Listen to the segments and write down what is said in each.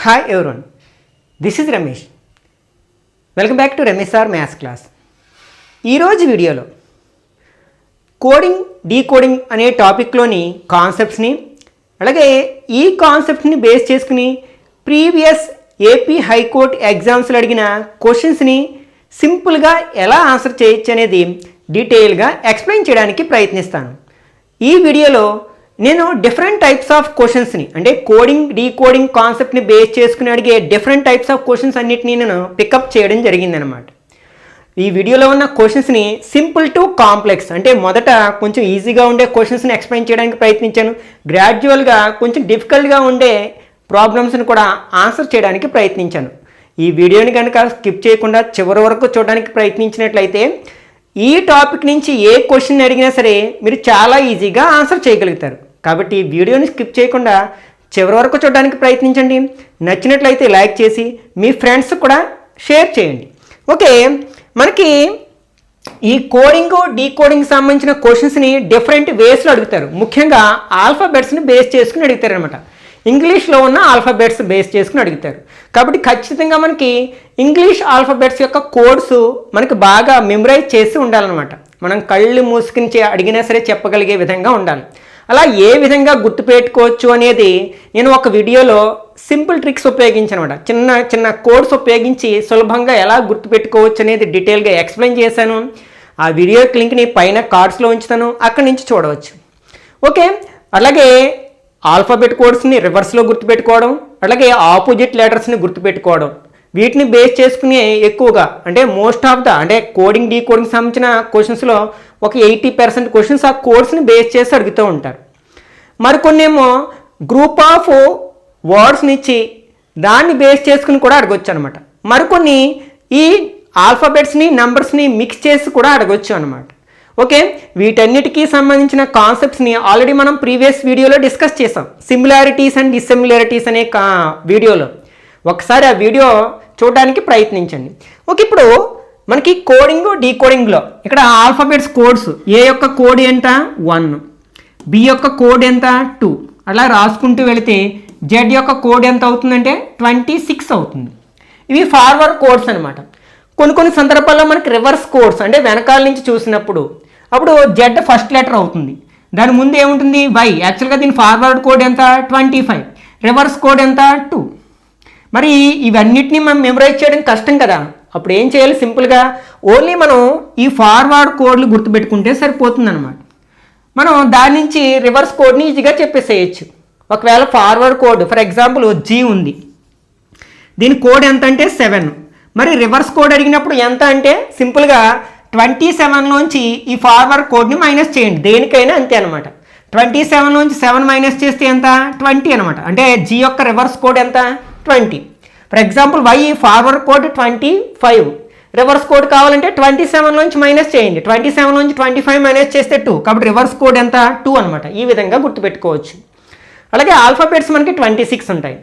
Hi everyone, this is Ramesh. Welcome back to Ramesh Sir Maths class. ఈ రోజు వీడియోలో coding decoding అనే టాపిక్లోని కాన్సెప్ట్స్ని అలాగే ఈ కాన్సెప్ట్ని బేస్ చేసుకుని ప్రీవియస్ ఏపీ హైకోర్టు ఎగ్జామ్స్లో అడిగిన క్వశ్చన్స్ని సింపుల్గా ఎలా ఆన్సర్ చేయొచ్చు అనేది డీటెయిల్గా ఎక్స్ప్లెయిన్ చేయడానికి ప్రయత్నిస్తాను. ఈ వీడియోలో నేను డిఫరెంట్ టైప్స్ ఆఫ్ క్వశ్చన్స్ని అంటే కోడింగ్ డీకోడింగ్ కాన్సెప్ట్ని బేస్ చేసుకుని అడిగే డిఫరెంట్ టైప్స్ ఆఫ్ క్వశ్చన్స్ అన్నిటినీ నేను పికప్ చేయడం జరిగిందనమాట. ఈ వీడియోలో ఉన్న క్వశ్చన్స్ని సింపుల్ టు కాంప్లెక్స్ అంటే మొదట కొంచెం ఈజీగా ఉండే క్వశ్చన్స్ని ఎక్స్ప్లెయిన్ చేయడానికి ప్రయత్నించాను. గ్రాడ్యువల్గా కొంచెం డిఫికల్ట్గా ఉండే ప్రాబ్లమ్స్ని కూడా ఆన్సర్ చేయడానికి ప్రయత్నించాను. ఈ వీడియోని కనుక స్కిప్ చేయకుండా చివరి వరకు చూడడానికి ప్రయత్నించినట్లయితే ఈ టాపిక్ నుంచి ఏ క్వశ్చన్ అడిగినా సరే మీరు చాలా ఈజీగా ఆన్సర్ చేయగలుగుతారు. కాబట్టి ఈ వీడియోని స్కిప్ చేయకుండా చివరి వరకు చూడడానికి ప్రయత్నించండి. నచ్చినట్లయితే లైక్ చేసి మీ ఫ్రెండ్స్ కూడా షేర్ చేయండి. ఓకే, మనకి ఈ కోడింగ్ డీకోడింగ్ సంబంధించిన క్వశ్చన్స్ని డిఫరెంట్ వేస్లో అడుగుతారు. ముఖ్యంగా ఆల్ఫాబెట్స్ని బేస్ చేసుకుని అడుగుతారు అనమాట. ఇంగ్లీష్లో ఉన్న ఆల్ఫాబెట్స్ బేస్ చేసుకుని అడుగుతారు. కాబట్టి ఖచ్చితంగా మనకి ఇంగ్లీష్ ఆల్ఫాబెట్స్ యొక్క కోడ్స్ మనకి బాగా మెమరైజ్ చేసి ఉండాలన్నమాట. మనం కళ్ళు మూసుకుని అడిగినా సరే చెప్పగలిగే విధంగా ఉండాలి. అలా ఏ విధంగా గుర్తుపెట్టుకోవచ్చు అనేది నేను ఒక వీడియోలో సింపుల్ ట్రిక్స్ ఉపయోగించానమాట. చిన్న చిన్న కోడ్స్ ఉపయోగించి సులభంగా ఎలా గుర్తుపెట్టుకోవచ్చు అనేది డీటెయిల్గా ఎక్స్ప్లెయిన్ చేశాను. ఆ వీడియో లింక్ని పైన కార్డ్స్లో ఉంచుతాను, అక్కడి నుంచి చూడవచ్చు. ఓకే, అలాగే ఆల్ఫాబెట్ కోడ్స్ని రివర్స్లో గుర్తుపెట్టుకోవడం, అలాగే ఆపోజిట్ లెటర్స్ని గుర్తుపెట్టుకోవడం, వీటిని బేస్ చేసుకుని ఎక్కువగా అంటే మోస్ట్ ఆఫ్ ద అంటే కోడింగ్ డీకోడింగ్ సంబంధించిన క్వశ్చన్స్లో ఒక 80% క్వశ్చన్స్ ఆ కోడ్స్ని బేస్ చేసి అడుగుతూ ఉంటారు. మరికొన్ని ఏమో గ్రూప్ ఆఫ్ వర్డ్స్ని ఇచ్చి దాన్ని బేస్ చేసుకుని కూడా అడగొచ్చు అనమాట. మరికొన్ని ఈ ఆల్ఫాబెట్స్ని నంబర్స్ని మిక్స్ చేసి కూడా అడగొచ్చు అనమాట. ఓకే, వీటన్నిటికీ సంబంధించిన కాన్సెప్ట్స్ని ఆల్రెడీ మనం ప్రీవియస్ వీడియోలో డిస్కస్ చేసాం. సిమిలారిటీస్ అండ్ డిస్సిమిలారిటీస్ అనే వీడియోలో ఒకసారి ఆ వీడియో చూడడానికి ప్రయత్నించండి. ఓకే, ఇప్పుడు మనకి కోడింగ్ డీకోడింగ్లో ఇక్కడ ఆల్ఫాబెట్స్ కోడ్స్ ఏ యొక్క కోడ్ ఎంత 1, బి యొక్క కోడ్ ఎంత 2 అలా రాసుకుంటూ వెళితే జెడ్ యొక్క కోడ్ ఎంత అవుతుందంటే 26 అవుతుంది. ఇవి ఫార్వర్డ్ కోడ్స్ అనమాట. కొన్ని సందర్భాల్లో మనకి రివర్స్ కోడ్స్ అంటే వెనకాల నుంచి చూసినప్పుడు అప్పుడు జెడ్ ఫస్ట్ లెటర్ అవుతుంది, దాని ముందు ఏముంటుంది వై. యాక్చువల్గా దీని ఫార్వర్డ్ కోడ్ ఎంత 25, రివర్స్ కోడ్ ఎంత 2. మరి ఇవన్నిటిని మనం మెమరైజ్ చేయడం కష్టం కదా. అప్పుడు ఏం చేయాలి, సింపుల్గా ఓన్లీ మనం ఈ ఫార్వర్డ్ కోడ్లు గుర్తుపెట్టుకుంటే సరిపోతుంది అనమాట. మనం దాని నుంచి రివర్స్ కోడ్ని ఈజీగా చెప్పేసేయచ్చు. ఒకవేళ forward code for example G ఉంది, దీని కోడ్ ఎంత అంటే 7, మరి రివర్స్ కోడ్ అడిగినప్పుడు ఎంత అంటే సింపుల్గా 27లోంచి ఈ ఫార్వర్డ్ కోడ్ని మైనస్ చేయండి. దేనికైనా అంతే అనమాట. 27లోంచి 7 మైనస్ చేస్తే ఎంత 20 అనమాట. అంటే జీ యొక్క రివర్స్ కోడ్ ఎంత 20. For example Y forward code 25, reverse code కావాలంటే 27లోంచి మైనస్ చేయండి. 27లోంచి 25 మైనస్ చేస్తే 2, కాబట్టి రివర్స్ కోడ్ ఎంత 2 అనమాట. ఈ విధంగా గుర్తుపెట్టుకోవచ్చు. అలాగే ఆల్ఫాబెట్స్ మనకి 26 ఉంటాయి,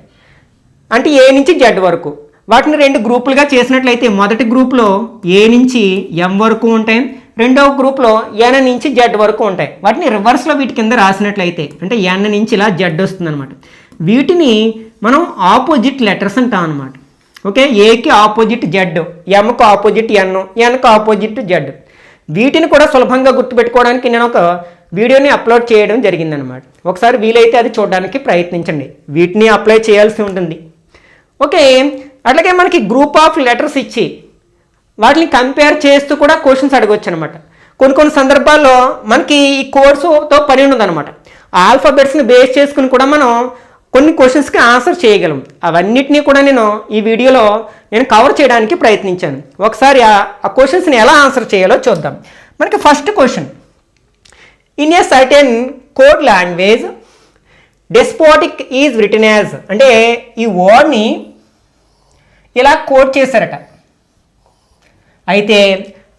అంటే ఏ నుంచి జెడ్ వరకు. వాటిని 2 గ్రూపులుగా చేసినట్లయితే మొదటి గ్రూప్లో ఏ నుంచి ఎం వరకు ఉంటాయి, రెండవ గ్రూప్లో ఎన్ నుంచి జెడ్ వరకు ఉంటాయి. వాటిని రివర్స్లో వీటి కింద రాసినట్లయితే అంటే ఎన్ నుంచి ఇలా జెడ్ వస్తుంది అనమాట. వీటిని మనం ఆపోజిట్ లెటర్స్ అంటాం అనమాట. ఓకే, ఏకి ఆపోజిట్ జెడ్, ఎంకు ఆపోజిట్ ఎన్, ఎన్కు ఆపోజిట్ జెడ్. వీటిని కూడా సులభంగా గుర్తుపెట్టుకోవడానికి నేను ఒక వీడియోని అప్లోడ్ చేయడం జరిగిందనమాట. ఒకసారి వీలైతే అది చూడడానికి ప్రయత్నించండి. వీటిని అప్లై చేయాల్సి ఉంటుంది. ఓకే, అట్లాగే మనకి గ్రూప్ ఆఫ్ లెటర్స్ ఇచ్చి వాటిని కంపేర్ చేస్తూ కూడా క్వశ్చన్స్ అడగవచ్చు అనమాట. కొన్ని సందర్భాల్లో మనకి ఈ కోడ్స్తో పని ఉండదన్నమాట. ఆల్ఫాబెట్స్ని బేస్ చేసుకుని కూడా మనం కొన్ని క్వశ్చన్స్కి ఆన్సర్ చేయగలం. అవన్నిటినీ కూడా నేను ఈ వీడియోలో కవర్ చేయడానికి ప్రయత్నించాను. ఒకసారి ఆ క్వశ్చన్స్ని ఎలా ఆన్సర్ చేయాలో చూద్దాం. మనకి first question, in a certain code language despotic is written as అంటే ఈ వర్డ్ని ఇలా కోడ్ చేశారట. అయితే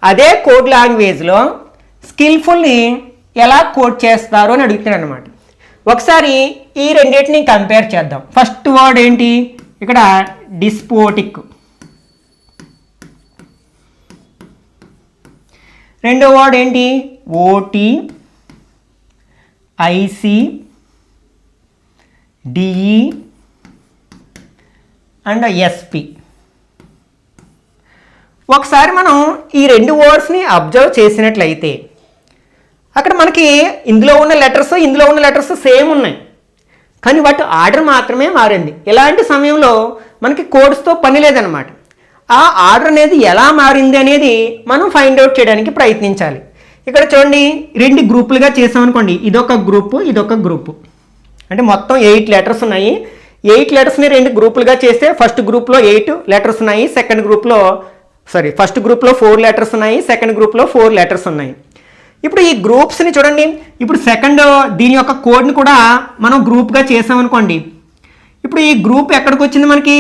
అదే కోడ్ లాంగ్వేజ్లో స్కిల్ఫుల్ని ఎలా కోడ్ చేస్తారు అని అడుగుతున్నాను అనమాట. ఒకసారి ఈ రెండింటిని కంపేర్ చేద్దాం. ఫస్ట్ వర్డ్ ఏంటి ఇక్కడ డిస్పోటిక్, రెండో వర్డ్ ఏంటి OT IC DE and SP. ఒకసారి మనం ఈ రెండు వర్డ్స్ని అబ్జర్వ్ చేసినట్లయితే అక్కడ మనకి ఇందులో ఉన్న లెటర్స్ సేమ్ ఉన్నాయి, కానీ వాటి ఆర్డర్ మాత్రమే మారింది. ఇలాంటి సమయంలో మనకి కోడ్స్తో పని లేదనమాట. ఆ ఆర్డర్ అనేది ఎలా మారింది అనేది మనం ఫైండ్ అవుట్ చేయడానికి ప్రయత్నించాలి. ఇక్కడ చూడండి, రెండు గ్రూపులుగా చేసామనుకోండి, ఇదొక గ్రూపు, అంటే మొత్తం 8 లెటర్స్ ఉన్నాయి. 8 లెటర్స్ని రెండు గ్రూపులుగా చేస్తే ఫస్ట్ గ్రూప్లో 8 లెటర్స్ ఉన్నాయి, ఫస్ట్ గ్రూప్లో 4 లెటర్స్ ఉన్నాయి, సెకండ్ గ్రూప్లో 4 లెటర్స్ ఉన్నాయి. ఇప్పుడు ఈ గ్రూప్స్ని చూడండి, ఇప్పుడు దీని యొక్క కోడ్ని కూడా మనం గ్రూప్గా చేసామనుకోండి. ఇప్పుడు ఈ గ్రూప్ ఎక్కడికి వచ్చింది, మనకి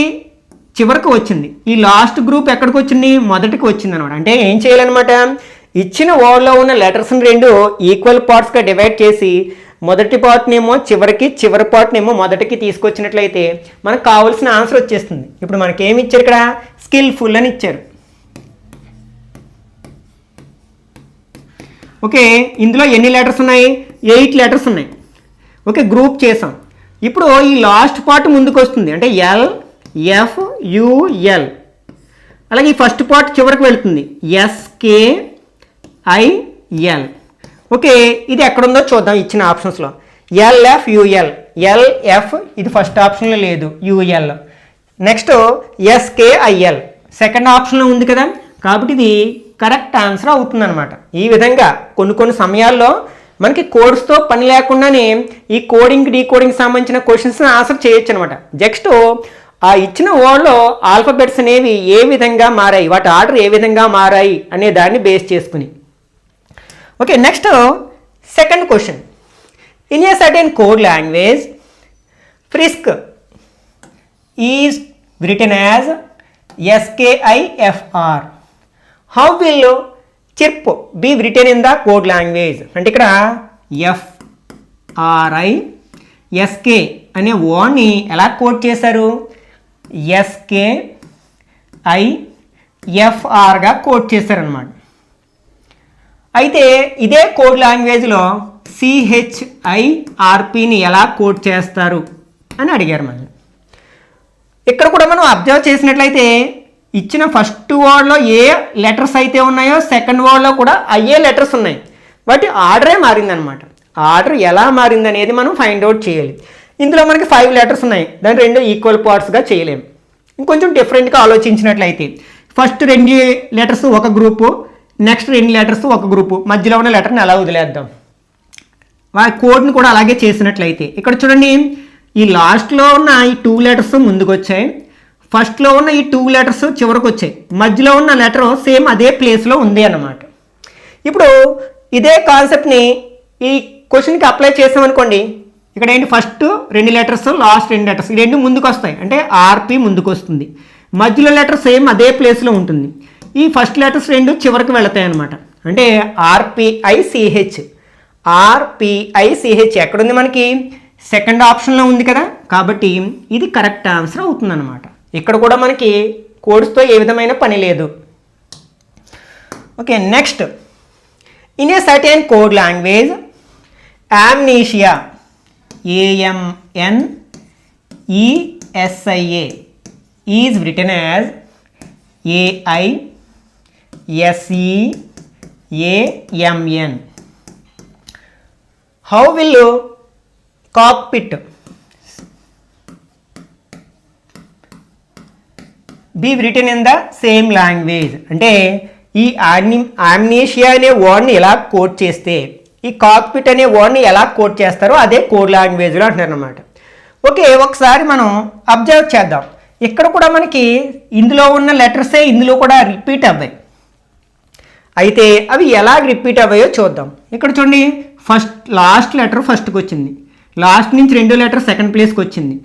చివరికి వచ్చింది. ఈ లాస్ట్ గ్రూప్ ఎక్కడికి వచ్చింది, మొదటికి వచ్చింది అనమాట. అంటే ఏం చేయాలన్నమాట, ఇచ్చిన వర్డ్లో ఉన్న లెటర్స్ని రెండు ఈక్వల్ పార్ట్స్గా డివైడ్ చేసి మొదటి పార్ట్నేమో చివరికి, చివరి పార్ట్నేమో మొదటికి తీసుకొచ్చినట్లయితే మనకు కావాల్సిన ఆన్సర్ వచ్చేస్తుంది. ఇప్పుడు మనకి ఏమి ఇచ్చారు, ఇక్కడ స్కిల్ఫుల్ అని ఇచ్చారు. ఓకే, ఇందులో ఎన్ని లెటర్స్ ఉన్నాయి, 8 లెటర్స్ ఉన్నాయి. ఓకే, గ్రూప్ చేసాం. ఇప్పుడు ఈ లాస్ట్ పార్ట్ ముందుకు వస్తుంది, అంటే LFUL. అలాగే ఈ ఫస్ట్ పార్ట్ చివరికి వెళ్తుంది, SKIL. ఓకే, ఇది ఎక్కడుందో చూద్దాం ఇచ్చిన ఆప్షన్స్లో. LFUL, LF ఇది ఫస్ట్ ఆప్షన్లో లేదు, UL. నెక్స్ట్ SKIL సెకండ్ ఆప్షన్లో ఉంది కదా, కాబట్టి ఇది కరెక్ట్ ఆన్సర్ అవుతుందన్నమాట. ఈ విధంగా కొన్ని సమయాల్లో మనకి కోడ్స్తో పని లేకుండానే ఈ కోడింగ్ డీకోడింగ్ సంబంధించిన క్వశ్చన్స్ని ఆన్సర్ చేయొచ్చు అనమాట. జస్ట్ ఆ ఇచ్చిన వర్డ్లో ఆల్ఫాబెట్స్ అనేవి ఏ విధంగా మారాయి, వాటి ఆర్డర్ ఏ విధంగా మారాయి అనే దాన్ని బేస్ చేసుకుని. Okay, next second question. In a certain code language frisk is written as SKIFR. How will chirp be written in the code language? అంటే ఇక్కడ FRISK అనే వర్డ్ని ఎలా కోడ్ చేశారు, SKIFRగా కోడ్ చేశారనమాట. అయితే ఇదే కోడ్ లాంగ్వేజ్లో CHIRPని ఎలా కోడ్ చేస్తారు అని అడిగారు మళ్ళీ. ఇక్కడ కూడా మనం అబ్జర్వ్ చేసినట్లయితే ఇచ్చిన ఫస్ట్ వర్డ్లో ఏ లెటర్స్ అయితే ఉన్నాయో సెకండ్ వర్డ్లో కూడా అయ్యే లెటర్స్ ఉన్నాయి, వాటి ఆర్డరే మారిందనమాట. ఆర్డర్ ఎలా మారింది అనేది మనం ఫైండ్ అవుట్ చేయాలి. ఇందులో మనకి 5 లెటర్స్ ఉన్నాయి, దాన్ని రెండు ఈక్వల్ పార్ట్స్గా చేయలేము. ఇంకొంచెం డిఫరెంట్గా ఆలోచించినట్లయితే ఫస్ట్ 2 లెటర్స్ ఒక గ్రూపు, నెక్స్ట్ 2 లెటర్స్ ఒక గ్రూపు, మధ్యలో ఉన్న లెటర్ని అలా వదిలేద్దాం. వాటి కోడ్ని కూడా అలాగే చేసినట్లయితే ఇక్కడ చూడండి, ఈ లాస్ట్లో ఉన్న ఈ 2 లెటర్స్ ముందుకు వచ్చాయి, ఫస్ట్లో ఉన్న ఈ 2 లెటర్స్ చివరికి వచ్చాయి, మధ్యలో ఉన్న లెటర్ సేమ్ అదే ప్లేస్లో ఉంది అన్నమాట. ఇప్పుడు ఇదే కాన్సెప్ట్ని ఈ క్వశ్చన్కి అప్లై చేసామనుకోండి. ఇక్కడ ఏంటి, ఫస్ట్ 2 లెటర్స్, లాస్ట్ 2 లెటర్స్, ఈ రెండు ముందుకు వస్తాయి, అంటే RP ముందుకు వస్తుంది, మధ్యలో లెటర్ సేమ్ అదే ప్లేస్లో ఉంటుంది. ఈ ఫస్ట్ లెటర్స్ 2 చివరికి వెళతాయి అనమాట, అంటే RPICH ఎక్కడుంది, మనకి సెకండ్ ఆప్షన్లో ఉంది కదా, కాబట్టి ఇది కరెక్ట్ ఆన్సర్ అవుతుందన్నమాట. ఇక్కడ కూడా మనకి కోడ్స్తో ఏ విధమైన పని లేదు. Okay, next. In a certain code language amnesia AMNESIA is written as AISEAMN. How will cockpit be written in the same language? అంటే ఈ amnesia అనే వర్డ్ని ఎలా కోడ్ చేస్తే ఈ కాక్పిట్ అనే వర్డ్ని ఎలా కోడ్ చేస్తారో అదే కోడ్ లాంగ్వేజ్లో అంటున్నారు అన్నమాట. ఓకే, ఒకసారి మనం అబ్జర్వ్ చేద్దాం. ఇక్కడ కూడా మనకి ఇందులో ఉన్న లెటర్సే ఇందులో కూడా రిపీట్ అవ్వాయి. అయితే అవి ఎలా రిపీట్ అవ్వాయో చూద్దాం. ఇక్కడ చూడండి, లాస్ట్ లెటర్ ఫస్ట్కి వచ్చింది, లాస్ట్ నుంచి 2వ లెటర్ సెకండ్ ప్లేస్కి వచ్చింది,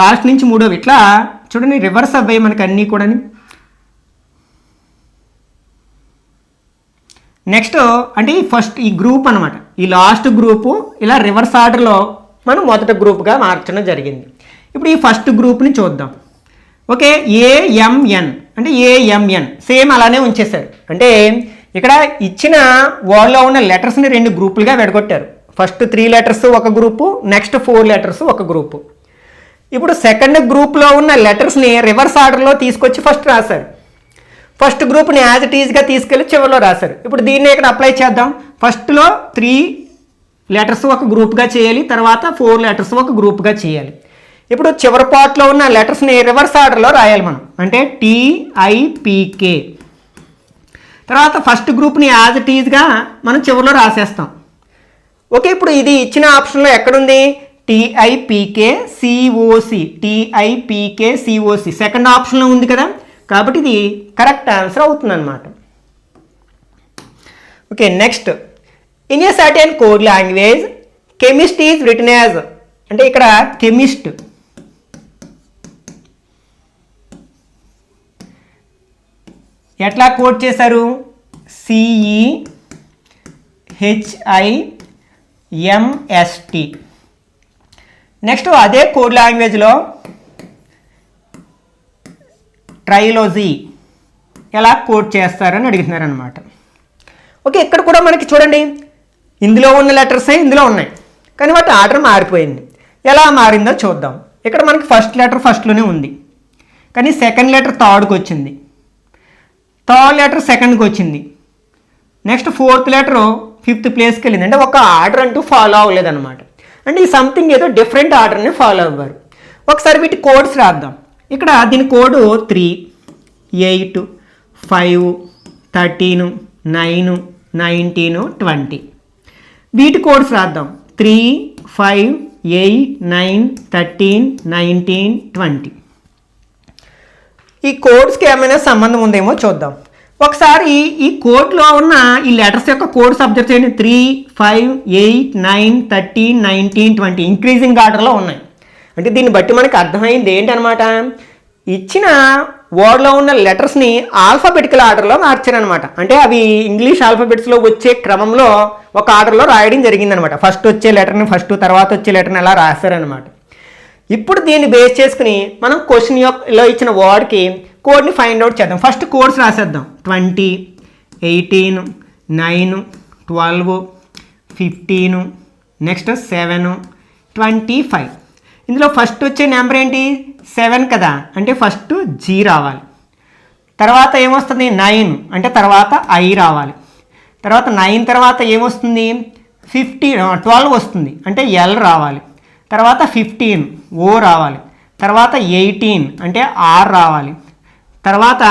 లాస్ట్ నుంచి 3వ, ఇట్లా చూడండి రివర్స్ అవ్వాయి మనకి అన్నీ కూడా. నెక్స్ట్ అంటే ఈ గ్రూప్ అనమాట, ఈ లాస్ట్ గ్రూపు ఇలా రివర్స్ ఆర్డర్లో మనం మొదటి గ్రూప్గా మార్చడం జరిగింది. ఇప్పుడు ఈ ఫస్ట్ గ్రూప్ని చూద్దాం. ఓకే, AMN అంటే AMN సేమ్ అలానే ఉంచేశారు. అంటే ఇక్కడ ఇచ్చిన వర్డ్లో ఉన్న లెటర్స్ని 2 గ్రూపులుగా విడగొట్టారు. ఫస్ట్ 3 లెటర్స్ ఒక గ్రూపు, నెక్స్ట్ 4 లెటర్స్ ఒక గ్రూపు. ఇప్పుడు సెకండ్ గ్రూప్లో ఉన్న లెటర్స్ని రివర్స్ ఆర్డర్లో తీసుకొచ్చి ఫస్ట్ రాశారు. ఫస్ట్ గ్రూప్ని యాజ్ ఇట్ ఈజ్గా తీసుకెళ్ళి చివరిలో రాశారు. ఇప్పుడు దీన్ని ఇక్కడ అప్లై చేద్దాం. ఫస్ట్లో 3 లెటర్స్ ఒక గ్రూప్గా చేయాలి, తర్వాత 4 లెటర్స్ ఒక గ్రూప్గా చేయాలి. ఇప్పుడు చివరి పార్ట్లో ఉన్న లెటర్స్ని రివర్స్ ఆర్డర్లో రాయాలి మనం. అంటే TIPK. తర్వాత ఫస్ట్ గ్రూప్ని యాజ్ ఇట్ ఈజ్గా మనం చివరిలో రాసేస్తాం. ఓకే, ఇప్పుడు ఇది ఇచ్చిన ఆప్షన్లో ఎక్కడుంది? TIPK COC. TIPK COC second ఆప్షన్లో ఉంది కదా, కాబట్టి ఇది కరెక్ట్ ఆన్సర్ అవుతుంది అన్నమాట. Okay, next, in a certain code language chemist is written as, అంటే ఇక్కడ కెమిస్ట్ ఎట్లా కోడ్ చేశారు? CEHIMST. నెక్స్ట్ అదే కోడ్ లాంగ్వేజ్లో ట్రైలోజీ ఎలా కోడ్ చేస్తారని అడుగుతున్నారు అనమాట. ఓకే, ఇక్కడ కూడా మనకి చూడండి, ఇందులో ఉన్న లెటర్సే ఇందులో ఉన్నాయి, కానీ వాటి ఆర్డర్ మారిపోయింది. ఎలా మారిందో చూద్దాం. ఇక్కడ మనకి ఫస్ట్ లెటర్ ఫస్ట్లోనే ఉంది, కానీ సెకండ్ లెటర్ థర్డ్కి వచ్చింది, థర్డ్ లెటర్ సెకండ్కి వచ్చింది, నెక్స్ట్ ఫోర్త్ లెటర్ 5th ప్లేస్కి వెళ్ళింది. అంటే ఒక ఆర్డర్ అంటూ ఫాలో అవ్వలేదన్నమాట. అంటే ఈ సంథింగ్ ఏదో డిఫరెంట్ ఆర్డర్ని ఫాలో అవ్వారు. ఒకసారి వీటి కోడ్స్ రాద్దాం. ఇక్కడ దీని కోడ్ 3, 8, 5, 13, 9, 19, 20. వీటి కోడ్స్ రాద్దాం. 3, 5, 8, 9, 13, 19, 20. ఈ కోడ్స్కి ఏమైనా సంబంధం ఉందేమో చూద్దాం. ఒకసారి ఈ కోడ్లో ఉన్న ఈ లెటర్స్ యొక్క కోడ్స్ అబ్జర్వ్ చేయండి. 3, 5, 8, 9, 13, 19, 20 ఇంక్రీజింగ్ ఆర్డర్లో ఉన్నాయి. అంటే దీన్ని బట్టి మనకి అర్థమైంది ఏంటనమాట, ఇచ్చిన వర్డ్లో ఉన్న లెటర్స్ని ఆల్ఫాబెటికల్ ఆర్డర్లో మార్చారనమాట. అంటే అవి ఇంగ్లీష్ ఆల్ఫాబెట్స్లో వచ్చే క్రమంలో ఒక ఆర్డర్లో రాయడం జరిగిందనమాట. ఫస్ట్ వచ్చే లెటర్ని ఫస్ట్, తర్వాత వచ్చే లెటర్ని అలా రాశారనమాట. ఇప్పుడు దీన్ని బేస్ చేసుకుని మనం క్వశ్చన్లో ఇచ్చిన వర్డ్కి కోడ్ని ఫైండ్ అవుట్ చేద్దాం. ఫస్ట్ కోడ్స్ రాసేద్దాం. 20, 18, 9, 12, 15, నెక్స్ట్ 7, 25. ఇందులో ఫస్ట్ వచ్చే నెంబర్ ఏంటి? 7 కదా, అంటే ఫస్ట్ G రావాలి. తర్వాత ఏమొస్తుంది? 9, అంటే తర్వాత I రావాలి. తర్వాత 9 తర్వాత ఏమొస్తుంది? 12 వస్తుంది, అంటే L రావాలి. తర్వాత 15 O రావాలి. తర్వాత 18 అంటే R రావాలి. తర్వాత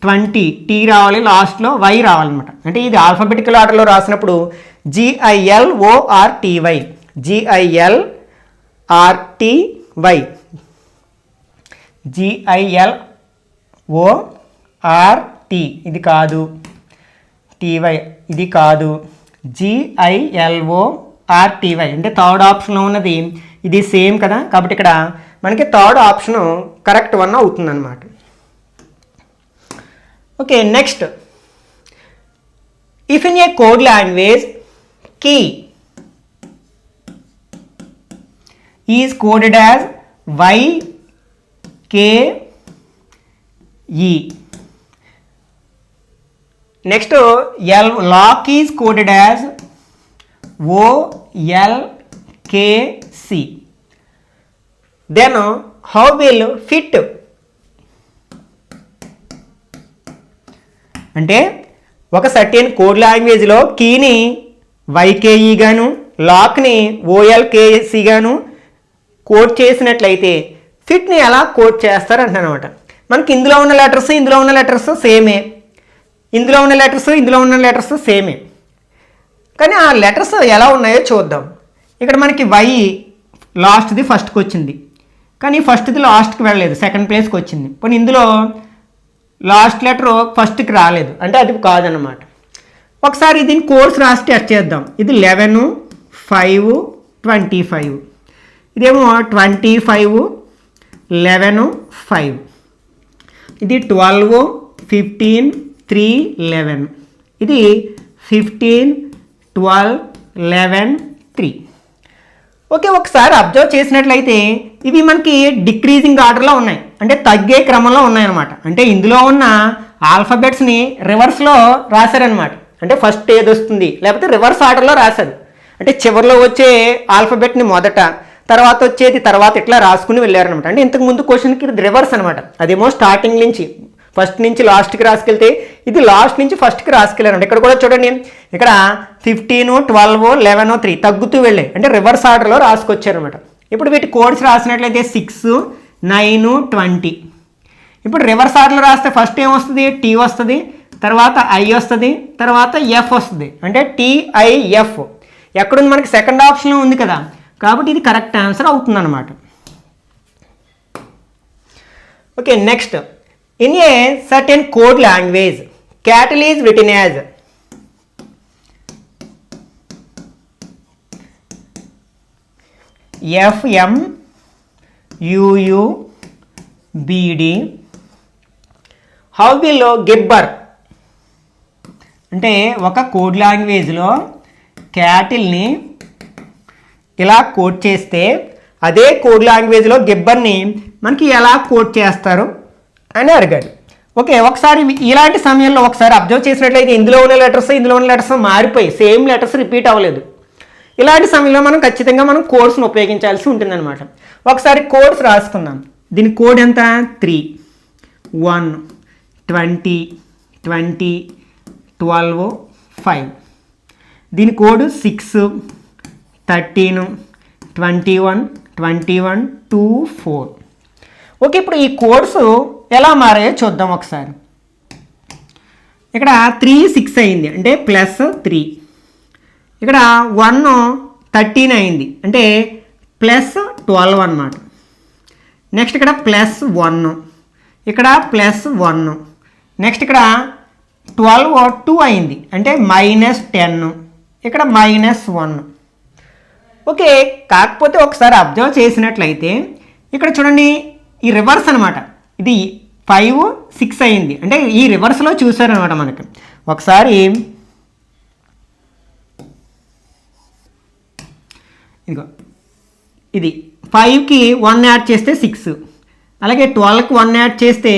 20 T రావాలి, లాస్ట్లో Y రావాలన్నమాట. అంటే ఇది ఆల్ఫాబెటికల్ ఆర్డర్లో రాసినప్పుడు GILORTY, GILRTY, GILORT ఇది కాదు, TY ఇది కాదు, GILORTY అంటే థర్డ్ ఆప్షన్లో ఉన్నది ఇది సేమ్ కదా, కాబట్టి ఇక్కడ మనకి థర్డ్ ఆప్షను కరెక్ట్ వన్ అవుతుందన్నమాట. Okay, next, if in a code language key is coded as YKE. Next, lock is coded as OLKC. Then how will fit, అంటే ఒక సర్టెన్ కోడ్ లాంగ్వేజ్లో కీని YKE గాను లాక్ని OLKC గాను కోడ్ చేసినట్లయితే ఫిట్ని ఎలా కోడ్ చేస్తారు అంటారనమాట. మనకి ఇందులో ఉన్న లెటర్స్ సేమే, ఇందులో ఉన్న లెటర్స్ సేమే, కానీ ఆ లెటర్స్ ఎలా ఉన్నాయో చూద్దాం. ఇక్కడ మనకి Y లాస్ట్ది ఫస్ట్కి వచ్చింది, కానీ ఫస్ట్ది లాస్ట్కి వెళ్ళలేదు, సెకండ్ ప్లేస్కి వచ్చింది. కానీ ఇందులో లాస్ట్ లెటర్ ఫస్ట్కి రాలేదు, అంటే అది కాదనమాట. ఒకసారి దీని కోడ్స్ రాసి టెస్ట్ చేద్దాం. ఇది 11, 5, 25. ఇదేమో 25, 11, 5. ఇది 12, 15, 3, 11. ఇది 15, 12, 11, 3. ఓకే, ఒకసారి అబ్జర్వ్ చేసినట్లయితే ఇవి మనకి డిక్రీజింగ్ ఆర్డర్లో ఉన్నాయి, అంటే తగ్గే క్రమంలో ఉన్నాయన్నమాట. అంటే ఇందులో ఉన్న ఆల్ఫాబెట్స్ని రివర్స్లో రాశారనమాట. అంటే ఫస్ట్ ఏది వస్తుంది, లేకపోతే రివర్స్ ఆర్డర్లో రాశారు. అంటే చివరిలో వచ్చే ఆల్ఫాబెట్ని మొదట, తర్వాత వచ్చేది తర్వాత ఇట్లా రాసుకుని వెళ్ళారనమాట. అంటే ఇంతకుముందు క్వశ్చన్కి రివర్స్ అనమాట. అదేమో స్టార్టింగ్ నుంచి ఫస్ట్ నుంచి లాస్ట్కి రాసుకెళ్తే ఇది లాస్ట్ నుంచి ఫస్ట్కి రాసుకెళ్ళారంట. ఇక్కడ కూడా చూడండి, ఇక్కడ 15, 12, 11, 3 తగ్గుతూ వెళ్ళాయి, అంటే రివర్స్ ఆర్డర్లో రాసుకొచ్చారనమాట. ఇప్పుడు వీటి కోడ్స్ రాసినట్లయితే 6, 9, 20. ఇప్పుడు రివర్స్ ఆర్డర్లో రాస్తే ఫస్ట్ ఏమొస్తుంది, టీ వస్తుంది, తర్వాత ఐ వస్తుంది, తర్వాత ఎఫ్ వస్తుంది, అంటే TIF. ఎక్కడుంది మనకి సెకండ్ ఆప్షన్లో ఉంది కదా, కాబట్టి ఇది కరెక్ట్ ఆన్సర్ అవుతుంది అనమాట. Okay, next, in a certain code language cattle is written as FMUUBD. How will gibber, అంటే ఒక కోడ్ లాంగ్వేజ్లో క్యాటిల్ని ఇలా కోడ్ చేస్తే అదే కోడ్ లాంగ్వేజ్లో గిబ్బర్ని మనకి ఎలా కోడ్ చేస్తారు అని అడిగాడు. ఓకే, ఒకసారి ఇలాంటి సమయంలో ఒకసారి అబ్జర్వ్ చేసినట్లయితే ఇందులో ఉన్న లెటర్స్ మారిపోయి సేమ్ లెటర్స్ రిపీట్ అవ్వలేదు. ఇలాంటి సమయంలో మనం ఖచ్చితంగా మనం కోడ్స్ని ఉపయోగించాల్సి ఉంటుందన్నమాట. ఒకసారి కోడ్స్ రాసుకుందాం. దీని కోడ్ ఎంత, 3, 1, 20, 20, 12, 5. దీని కోడ్ 6, 13, 21, 21, 2, 4. ఓకే, ఇప్పుడు ఈ కోడ్స్ ఎలా మారాయో చూద్దాం ఒకసారి. ఇక్కడ 3, 6 అయింది, అంటే +3. ఇక్కడ 1, 13 అయింది, అంటే +12 అన్నమాట. నెక్స్ట్ ఇక్కడ +1, ఇక్కడ +1. నెక్స్ట్ ఇక్కడ 12, 2 అయింది, అంటే -10, ఇక్కడ -1. ఓకే, కాకపోతే ఒకసారి అబ్జర్వ్ చేసినట్లయితే ఇక్కడ చూడండి, ఈ రివర్స్ అనమాట. ఇది 5, 6 అయింది, అంటే ఈ రివర్స్లో చూసారనమాట మనకి. ఒకసారి ఇదిగో, ఇది 5కి 1 యాడ్ చేస్తే 6, అలాగే 12కి 1 యాడ్ చేస్తే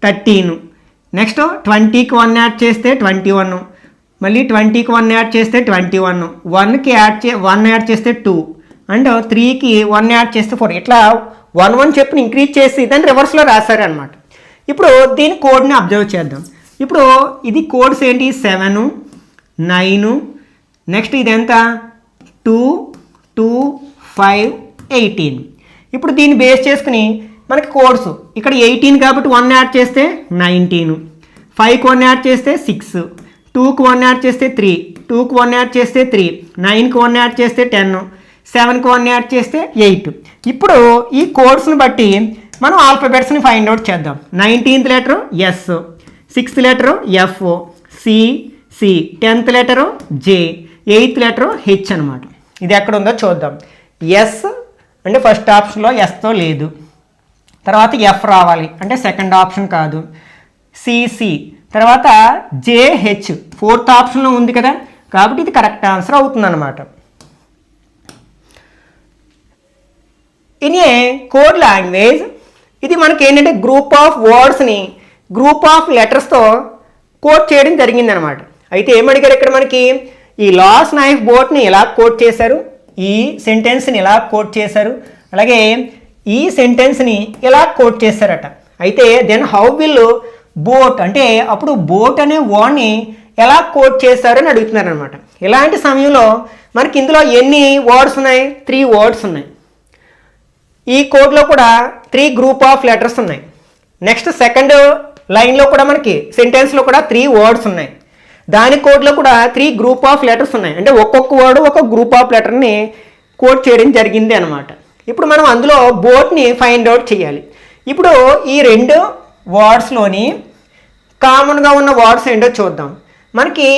13, నెక్స్ట్ 20కి 1 యాడ్ చేస్తే 21, మళ్ళీ 20కి 1 యాడ్ చేస్తే 21, 1కి 1 యాడ్ చేస్తే 2, అండ్ 3కి 1 యాడ్ చేస్తే 4. ఇట్లా 1, 1 చెప్పిన ఇంక్రీజ్ చేసి దాన్ని రివర్స్లో రాశారనమాట. ఇప్పుడు దీని కోడ్ని అబ్జర్వ్ చేద్దాం. ఇప్పుడు ఇది కోడ్స్ ఏంటి, 7, 9, నెక్స్ట్ ఇది ఎంత, 2, 2, 5, 18. ఇప్పుడు దీన్ని బేస్ చేసుకుని మనకి కోడ్స్ ఇక్కడ 18 కాబట్టి 1 యాడ్ చేస్తే 19, 5కి 1 యాడ్ చేస్తే 6, 2కి 1 యాడ్ చేస్తే 3, 2కి 1 యాడ్ చేస్తే 3, 9కి 1 యాడ్ చేస్తే 10, 7కి 1 యాడ్ చేస్తే 8. ఇప్పుడు ఈ కోడ్స్ని బట్టి మనం ఆల్ఫాబెట్స్ని ఫైండ్ అవుట్ చేద్దాం. 19th letter S, 6th letter F, C, 10th letter J, 8th letter H అనమాట. ఇది ఎక్కడ ఉందో చూద్దాం. S అంటే ఫస్ట్ ఆప్షన్లో Sతో లేదు, తర్వాత F రావాలి, అంటే సెకండ్ ఆప్షన్ కాదు. CC, తర్వాత JH 4th ఆప్షన్లో ఉంది కదా, కాబట్టి ఇది కరెక్ట్ ఆన్సర్ అవుతుంది అనమాట. ఇన్ ఏ కోడ్ లాంగ్వేజ్, ఇది మనకి ఏంటంటే గ్రూప్ ఆఫ్ వర్డ్స్ని గ్రూప్ ఆఫ్ లెటర్స్తో కోడ్ చేయడం జరిగింది అనమాట. అయితే ఏమడిగారు ఇక్కడ మనకి, ఈ లాస్ట్ నైఫ్ బోట్ని ఎలా కోడ్ చేశారు, ఈ సెంటెన్స్ని ఎలా కోడ్ చేశారు, అలాగే ఈ సెంటెన్స్ని ఎలా కోడ్ చేశారట. అయితే దెన్ హౌ విల్ బోట్, అంటే అప్పుడు బోట్ అనే వర్డ్ని ఎలా కోడ్ చేశారు అని అడుగుతున్నారు అనమాట. ఇలాంటి సమయంలో మనకి ఇందులో ఎన్ని వర్డ్స్ ఉన్నాయి, 3 వర్డ్స్ ఉన్నాయి. ఈ కోడ్లో కూడా 3 గ్రూప్ ఆఫ్ లెటర్స్ ఉన్నాయి. నెక్స్ట్ సెకండ్ లైన్లో కూడా మనకి సెంటెన్స్లో కూడా 3 వర్డ్స్ ఉన్నాయి. దాని కోడ్లో కూడా 3 గ్రూప్ ఆఫ్ లెటర్స్ ఉన్నాయి, అంటే ఒక్కొక్క వర్డ్ ఒక గ్రూప్ ఆఫ్ లెటర్ని కోడ్ చేయడం జరిగింది అనమాట. ఇప్పుడు మనం అందులో బోట్ని ఫైండ్ అవుట్ చేయాలి. ఇప్పుడు ఈ 2 వర్డ్స్లోని కామన్గా ఉన్న వర్డ్స్ ఏంటో చూద్దాం. మనకి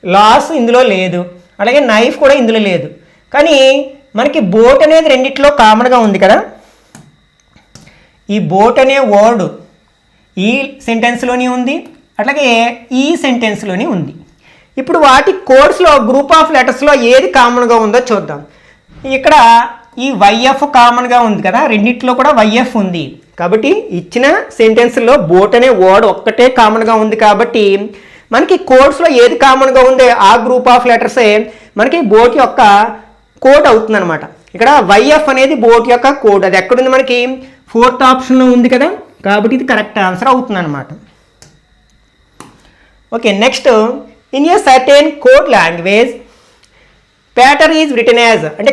లాస్ ఇందులో లేదు, అలాగే నైఫ్ కూడా ఇందులో లేదు, కానీ మనకి బోట్ అనేది రెండిట్లో కామన్గా ఉంది కదా. ఈ బోట్ అనే వర్డ్ ఈ సెంటెన్స్లోని ఉంది, అట్లాగే ఈ సెంటెన్స్లోని ఉంది. ఇప్పుడు వాటి కోడ్స్లో గ్రూప్ ఆఫ్ లెటర్స్లో ఏది కామన్గా ఉందో చూద్దాం. ఇక్కడ ఈ YF కామన్గా ఉంది కదా, రెండిట్లో కూడా YF ఉంది. కాబట్టి ఇచ్చిన సెంటెన్స్లో బోట్ అనే వర్డ్ ఒక్కటే కామన్గా ఉంది. కాబట్టి మనకి కోడ్స్లో ఏది కామన్గా ఉందో ఆ గ్రూప్ ఆఫ్ లెటర్సే మనకి బోట్ యొక్క కోడ్ అవుతుంది అనమాట. ఇక్కడ వైఎఫ్ అనేది బోట్ యొక్క కోడ్. అది ఎక్కడుంది మనకి? 4th ఆప్షన్లో ఉంది కదా, కాబట్టి ఇది కరెక్ట్ ఆన్సర్ అవుతుంది అనమాట. Okay, next in a certain code language pattern is written as, అంటే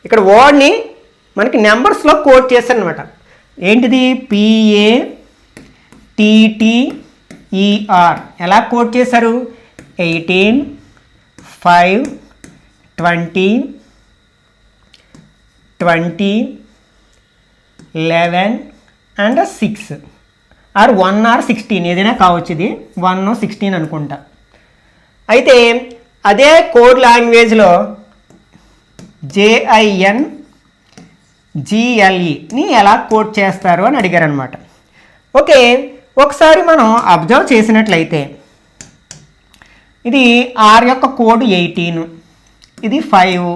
ఇక్కడ వర్డ్ని మనకి నెంబర్స్లో కోడ్ చేస్తారనమాట. ఏంటిది? PATTER. ఎలా కోడ్ చేశారు? 18, 5, 20, 20, 11 అండ్ 6 ఆర్ 1 ఆర్ 16 ఏదైనా కావచ్చు. ఇది 1 16 అనుకుంటా. అయితే అదే కోడ్ లాంగ్వేజ్లో JINGLEని ఎలా కోడ్ చేస్తారు అని అడిగారు అనమాట. ఓకే, ఒకసారి మనం అబ్జర్వ్ చేసినట్లయితే ఇది R యొక్క కోడ్ 18, ఇది 5,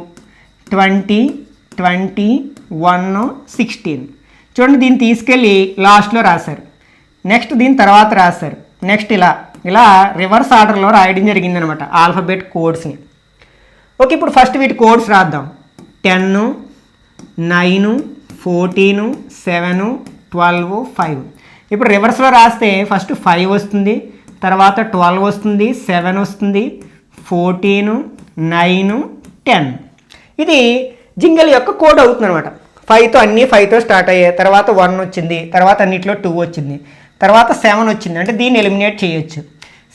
20, 20, 1, 16. చూడండి, దీన్ని తీసుకెళ్ళి లాస్ట్లో రాశారు. నెక్స్ట్ దీని తర్వాత రాశారు. నెక్స్ట్ ఇలా రివర్స్ ఆర్డర్లో రాయడం జరిగిందనమాట ఆల్ఫాబెట్ కోడ్స్ని. ఓకే, ఇప్పుడు ఫస్ట్ వీటి కోడ్స్ రాద్దాం. 10, 9, 14, 7, 12, 5. ఇప్పుడు రివర్స్లో రాస్తే ఫస్ట్ 5 వస్తుంది, తర్వాత 12 వస్తుంది, 7 వస్తుంది, 14, 9, 10. ఇది జింగల్ యొక్క కోడ్ అవుతుంది అనమాట. 5తో అన్నీ 5తో స్టార్ట్ అయ్యాయి, తర్వాత 1 వచ్చింది, తర్వాత అన్నిట్లో 2 వచ్చింది, తర్వాత 7 వచ్చింది, అంటే దీన్ని ఎలిమినేట్ చేయొచ్చు.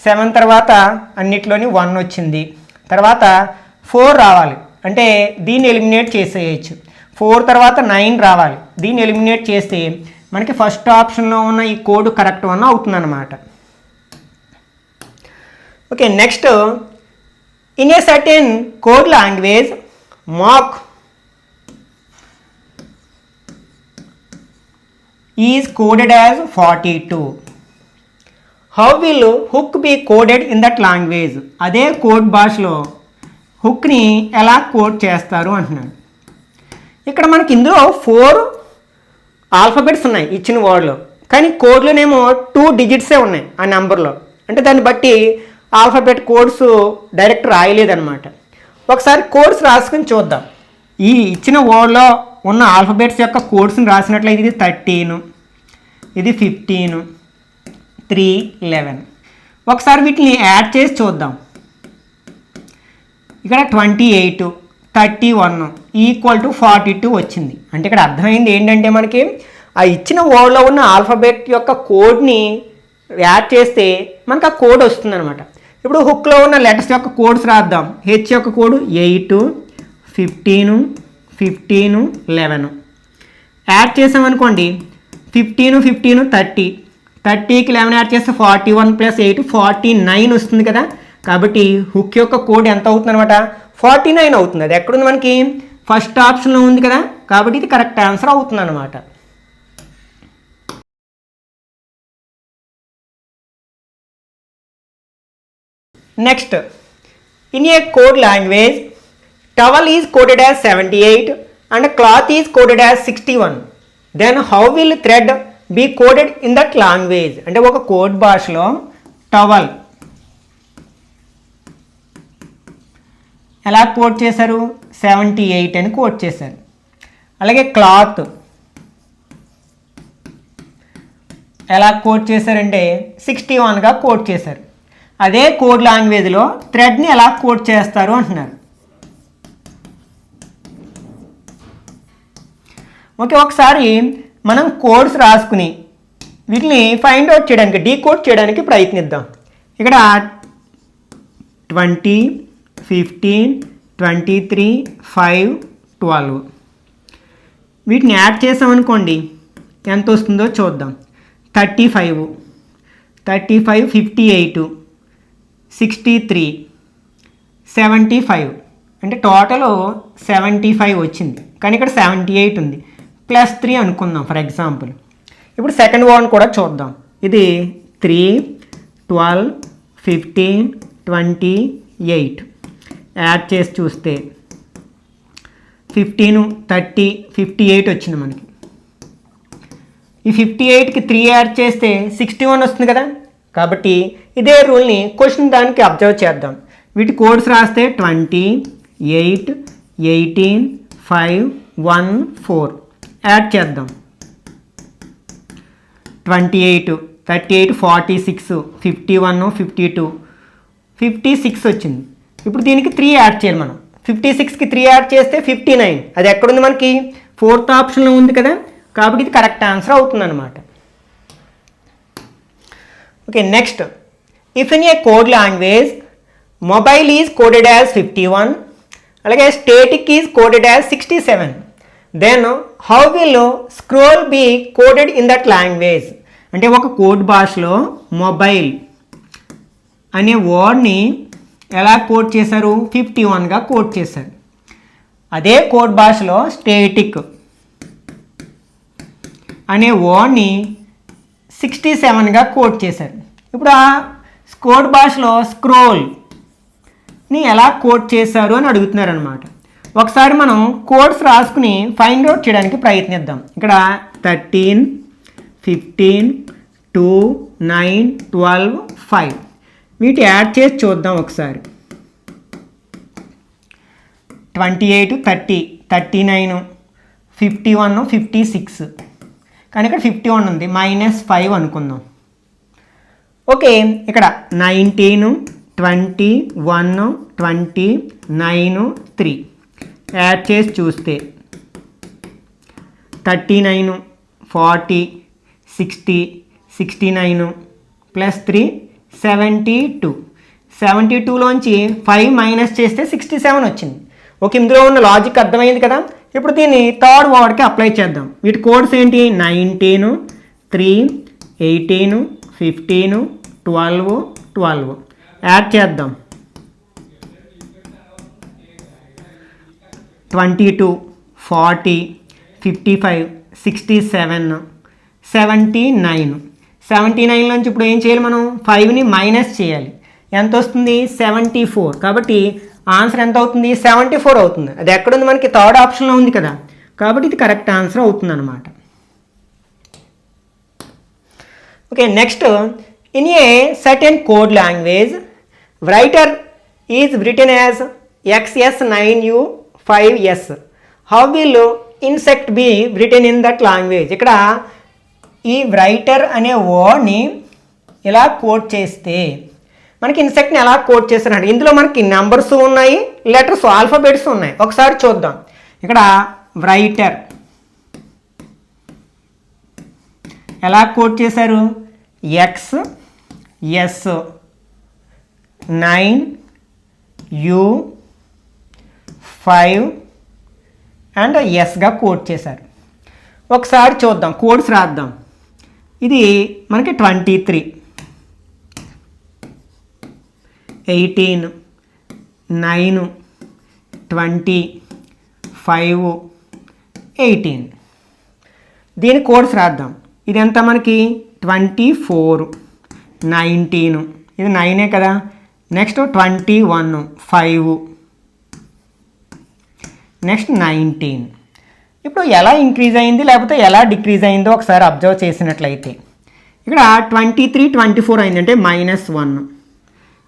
7 తర్వాత అన్నిట్లోని 1 వచ్చింది, తర్వాత 4 రావాలి, అంటే దీన్ని ఎలిమినేట్ చేసేయచ్చు. 4 తర్వాత 9 రావాలి, దీన్ని ఎలిమినేట్ చేస్తే మనకి ఫస్ట్ ఆప్షన్లో ఉన్న ఈ కోడ్ కరెక్ట్ వన్ అవుతుంది అన్నమాట. Okay, next in a certain code language mock is coded as 42. How will hook be coded in that language? అదే కోడ్ భాషలో హుక్ని ఎలా కోడ్ చేస్తారు అంటున్నాడు. ఇక్కడ మనకి ఇందులో 4 ఆల్ఫాబెట్స్ ఉన్నాయి ఇచ్చిన వర్డ్లో, కానీ కోడ్లోనేమో 2 డిజిట్సే ఉన్నాయి ఆ నెంబర్లో. అంటే దాన్ని బట్టి ఆల్ఫాబెట్ కోడ్స్ డైరెక్ట్ రాయలేదన్నమాట. ఒకసారి కోడ్స్ రాసుకుని చూద్దాం. ఈ ఇచ్చిన వర్డ్లో ఉన్న ఆల్ఫాబెట్స్ యొక్క కోడ్స్ని రాసినట్లయితే ఇది 13, ఇది 15, 3, 11. ఒకసారి వీటిని యాడ్ చేసి చూద్దాం. ఇక్కడ 28, 31 ఈక్వల్ టు 42 వచ్చింది. అంటే ఇక్కడ అర్థమైంది ఏంటంటే మనకి ఆ ఇచ్చిన వర్డ్లో ఉన్న ఆల్ఫాబెట్ యొక్క కోడ్ని యాడ్ చేస్తే మనకు ఆ కోడ్ వస్తుందన్నమాట. ఇప్పుడు హుక్లో ఉన్న లెటర్స్ యొక్క కోడ్స్ రాద్దాం. హెచ్ యొక్క కోడ్ 8, 15, 15, 11. యాడ్ చేసామనుకోండి 15, 15, 30, 30కి 11 యాడ్ చేస్తే 41 + 8 49 వస్తుంది కదా. కాబట్టి హుక్ యొక్క కోడ్ ఎంత అవుతుంది అనమాట? 49 అవుతుంది. అది ఎక్కడుంది మనకి? ఫస్ట్ ఆప్షన్లో ఉంది కదా, కాబట్టి ఇది కరెక్ట్ ఆన్సర్ అవుతుంది అనమాట. Next in a code language towel is coded as 78 and cloth is coded as 61. Then how will thread be coded in that language? అంటే ఒక కోడ్ భాషలో టవల్ ఎలా కోడ్ చేశారు? 78 అని కోడ్ చేశారు. అలాగే క్లాత్ ఎలా కోడ్ చేశారంటే 61గా కోడ్ చేశారు. అదే కోడ్ లాంగ్వేజ్లో థ్రెడ్ని ఎలా కోడ్ చేస్తారు అంటున్నారు. ఓకే, ఒకసారి మనం కోడ్స్ రాసుకుని వీటిని ఫైండ్ అవుట్ చేయడానికి, డీకోడ్ చేయడానికి ప్రయత్నిద్దాం. ఇక్కడ 20, 15, 23, 5, 12 వీటిని యాడ్ చేసామనుకోండి ఎంత వస్తుందో చూద్దాం. 35, 58, 63, 75 అంటే టోటల్ 75 వచ్చింది. కానీ ఇక్కడ 78 ఉంది, +3 అనుకుందాం ఫర్ ఎగ్జాంపుల్. ఇప్పుడు సెకండ్ వన్ కూడా చూద్దాం. ఇది 3, 12, 15, 28 యాడ్ చేసి చూస్తే 15, 30, 58 వచ్చింది మనకి. ఈ 58కి 3 యాడ్ చేస్తే 61 వస్తుంది కదా. కాబట్టి ఇదే రూల్ని క్వశ్చన్ దానికి అబ్జర్వ్ చేద్దాం. వీటి కోడ్స్ రాస్తే 20, 8, 18, 514 యాడ్ చేద్దాం. 28, 38, 46, 51, 52, 56 వచ్చింది. ఇప్పుడు దీనికి 3 యాడ్ చేయాలి మనం. 56కి 3 యాడ్ చేస్తే 59. అది ఎక్కడుంది మనకి? 4th ఆప్షన్లో ఉంది కదా, కాబట్టి ఇది కరెక్ట్ ఆన్సర్ అవుతుంది అనమాట. Okay, next, if in a code language mobile is coded as 51, అలాగే static is coded as 67, then how will scroll be coded in that language? అంటే ఒక కోడ్ భాషలో మొబైల్ అనే వర్డ్ని ఎలా కోడ్ చేశారు? 51గా కోడ్ చేశారు. అదే కోడ్ భాషలో స్టేటిక్ అనే వర్డ్ని 67గా కోడ్ చేశారు. ఇప్పుడు ఆ కోడ్ భాషలో స్క్రోల్ని ఎలా కోడ్ చేశారు అని అడుగుతున్నారు అనమాట. ఒకసారి మనం కోడ్స్ రాసుకుని ఫైండ్ అవుట్ చేయడానికి ప్రయత్నిద్దాం. ఇక్కడ 13, 15, 2, 9, 12, 5 వీటి యాడ్ చేసి చూద్దాం ఒకసారి. 28, 30, 39, 51, 56, కానీ ఇక్కడ 51 ఉంది, -5 అనుకుందాం. ఓకే, ఇక్కడ 19, 21, 20, 9, 3 యాడ్ చేసి చూస్తే 39, 40, 60, 69 +3 72. 72లోంచి 5 మైనస్ చేస్తే 67 వచ్చింది. ఓకే, ఇందులో ఉన్న లాజిక్ అర్థమైంది కదా. ఇప్పుడు దీన్ని థర్డ్ వర్డ్కి అప్లై చేద్దాం. వీటి కోడ్స్ ఏంటి? 19, 3, 18, 15, 12, 12 యాడ్ చేద్దాం. 22, 40, 55, 67, 79. 79 నుంచి ఇప్పుడు ఏం చేయాలి మనం? 5ని మైనస్ చేయాలి. ఎంత వస్తుంది? 74. కాబట్టి ఆన్సర్ ఎంత అవుతుంది? 74 అవుతుంది. అది ఎక్కడుంది? మనకి థర్డ్ ఆప్షన్లో ఉంది కదా, కాబట్టి ఇది కరెక్ట్ ఆన్సర్ అవుతుంది అనమాట. Okay, next, in a certain code language writer is written as XS9U5S. How will insect be written in that language? ఇక్కడ ఈ రైటర్ అనే వర్డ్ని ఇలా కోడ్ చేస్తే మనకి ఇన్సెక్ట్ని ఎలా కోడ్ చేస్తున్నారు? ఇందులో మనకి నెంబర్స్ ఉన్నాయి, లెటర్స్, ఆల్ఫాబెట్స్ ఉన్నాయి. ఒకసారి చూద్దాం. ఇక్కడ రైటర్ ఎలా కోడ్ చేశారు? XS9U5 అండ్ ఎస్గా కోడ్ చేశారు. ఒకసారి చూద్దాం, కోడ్స్ రాద్దాం. ఇది మనకి 23, 18, 9, 20, 5, 18. దీని కోడ్స్ రాద్దాం. ఇది ఎంత మనకి? 24, 19, ఇది 9 కదా. Next 21, 5, next 19. ఇప్పుడు ఎలా ఇంక్రీజ్ అయింది లేకపోతే ఎలా డిక్రీజ్ అయిందో ఒకసారి అబ్జర్వ్ చేసినట్లయితే ఇక్కడ 23, 24 అయిందంటే -1.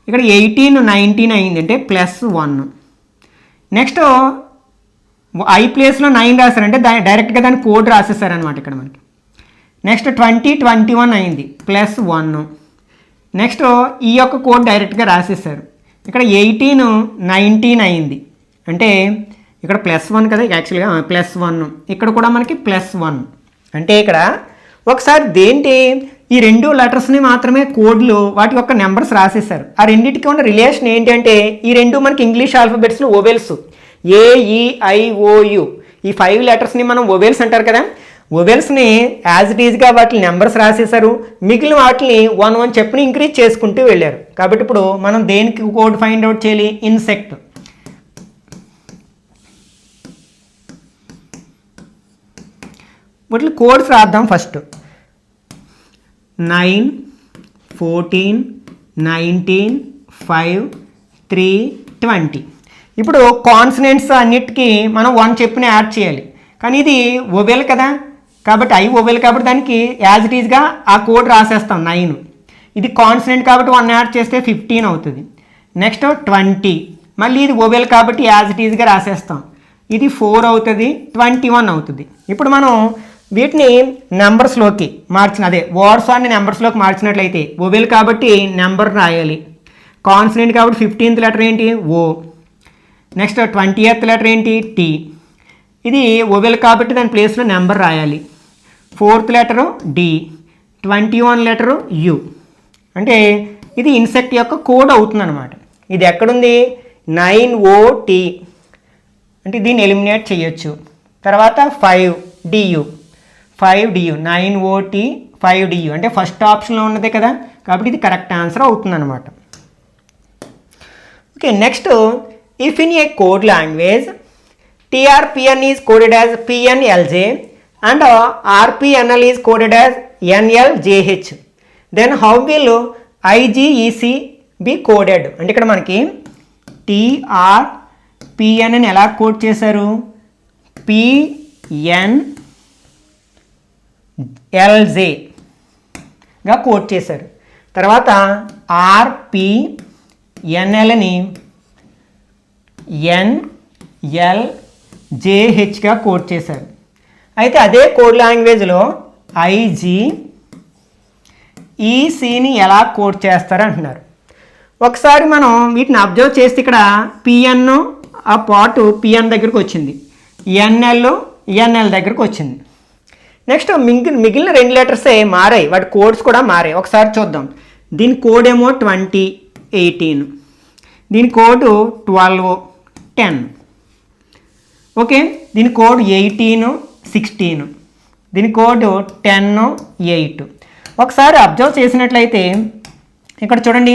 ఇక్కడ 18, 19 అయిందంటే +1. నెక్స్ట్ ఐ ప్లేస్లో 9 రాశారంటే డైరెక్ట్గా దాని కోడ్ రాసేసారనమాట ఇక్కడ మనకి. నెక్స్ట్ 20, 21 అయింది +1. నెక్స్ట్ ఈ యొక్క కోడ్ డైరెక్ట్గా రాసేసారు. ఇక్కడ 18, 19 అయింది అంటే ఇక్కడ +1 కదా, యాక్చువల్గా +1. ఇక్కడ కూడా మనకి +1 అంటే ఇక్కడ ఒకసారి దేంటి ఈ 2 లెటర్స్ని మాత్రమే కోడ్లు వాటి యొక్క నెంబర్స్ రాసేసారు. ఆ రెండింటికి ఉన్న రిలేషన్ ఏంటంటే ఈ 2 మనకి ఇంగ్లీష్ ఆల్ఫాబెట్స్లో ఓవెల్స్, AEIOU. ఈ 5 లెటర్స్ని మనం ఓవెల్స్ అంటారు కదా. ఓవెల్స్ని యాజ్ ఇట్ ఈజ్గా వాటి నెంబర్స్ రాసేసారు. మిగిలిన వాటిని 1 1 చెప్పుని ఇంక్రీజ్ చేసుకుంటూ వెళ్ళారు. కాబట్టి ఇప్పుడు మనం దేనికి కోడ్ ఫైండ్ అవుట్ చేయాలి? ఇన్సెక్ట్. వీటి కోడ్స్ రాద్దాం. ఫస్ట్ 9, 14, 19, 5, 3, 20. ఇప్పుడు కాన్సనెంట్స్ అన్నిటికీ మనం 1 చెప్పుని యాడ్ చేయాలి. కానీ ఇది ఓవెల్ కదా, కాబట్టి ఐ ఓవెల్ కాబట్టి దానికి యాజ్ ఇట్ ఈజ్గా ఆ కోడ్ రాసేస్తాం 9. ఇది కాన్సనెంట్ కాబట్టి 1 యాడ్ చేస్తే 15 అవుతుంది. నెక్స్ట్ 20, మళ్ళీ ఇది ఓవెల్ కాబట్టి యాజ్ ఇట్ ఈజ్గా రాసేస్తాం. ఇది 4 అవుతుంది, 21 అవుతుంది. ఇప్పుడు మనం వీటిని నెంబర్స్లోకి అదే వర్డ్స్ అన్ని నెంబర్స్లోకి మార్చినట్లయితే వొవెల్ కాబట్టి నెంబర్ రాయాలి, కాన్సనెంట్ కాబట్టి 15th లెటర్ ఏంటి ఓ, నెక్స్ట్ 20th లెటర్ ఏంటి టీ, ఇది వొవెల్ కాబట్టి దాని ప్లేస్లో నెంబర్ రాయాలి, 4th letter D, 21 letter you. అంటే ఇది ఇన్సెక్ట్ యొక్క కోడ్ అవుతుంది అనమాట. ఇది ఎక్కడుంది 9OT అంటే దీన్ని ఎలిమినేట్ చేయొచ్చు. తర్వాత 5DU 9OT 5DU అంటే ఫస్ట్ ఆప్షన్లో ఉన్నదే కదా, కాబట్టి ఇది కరెక్ట్ ఆన్సర్ అవుతుంది అనమాట. Okay, next if in a code language TRPN is coded as PNLJ and RPNL is coded as NLJH, then how will IGEC be coded. అంటే ఇక్కడ మనకి TRPN అని ఎలా కోడ్ చేశారు, PNLJగా కోడ్ చేశారు. తర్వాత RPNLని NLJHగా కోడ్ చేశారు. అయితే అదే కోడ్ లాంగ్వేజ్లో IGECని ఎలా కోడ్ చేస్తారు అంటున్నారు. ఒకసారి మనం వీటిని అబ్జర్వ్ చేస్తే ఇక్కడ పిఎన్ ఆ పాటు పిఎన్ దగ్గరకు వచ్చింది, ఎన్ఎల్ దగ్గరకు వచ్చింది. నెక్స్ట్ మిగిలిన 2 లెటర్సే మారాయి, వాటి కోడ్స్ కూడా మారాయి. ఒకసారి చూద్దాం. దీని కోడ్ ఏమో 2018, దీని కోడ్ 1210. ఓకే, దీని కోడ్ 1816, దీని కోడ్ 108. ఒకసారి అబ్జర్వ్ చేసినట్లయితే ఇక్కడ చూడండి,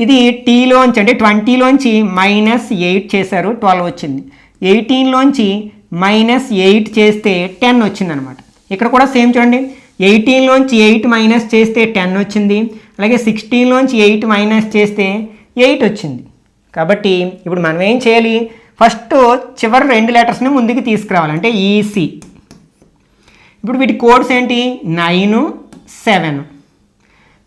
ఇది టీలోంచి అంటే 20లోంచి -8 చేశారు, 12 వచ్చింది. 18లోంచి -8 చేస్తే 10 వచ్చిందనమాట. ఇక్కడ కూడా సేమ్ చూడండి, 18లోంచి 8 మైనస్ చేస్తే 10 వచ్చింది, అలాగే 16లోంచి 8 మైనస్ చేస్తే 8 వచ్చింది. కాబట్టి ఇప్పుడు మనం ఏం చేయాలి, ఫస్ట్ చివరి 2 లెటర్స్ని ముందుకు తీసుకురావాలి, అంటే ఈసీ. ఇప్పుడు వీటి కోడ్స్ ఏంటి 9 7.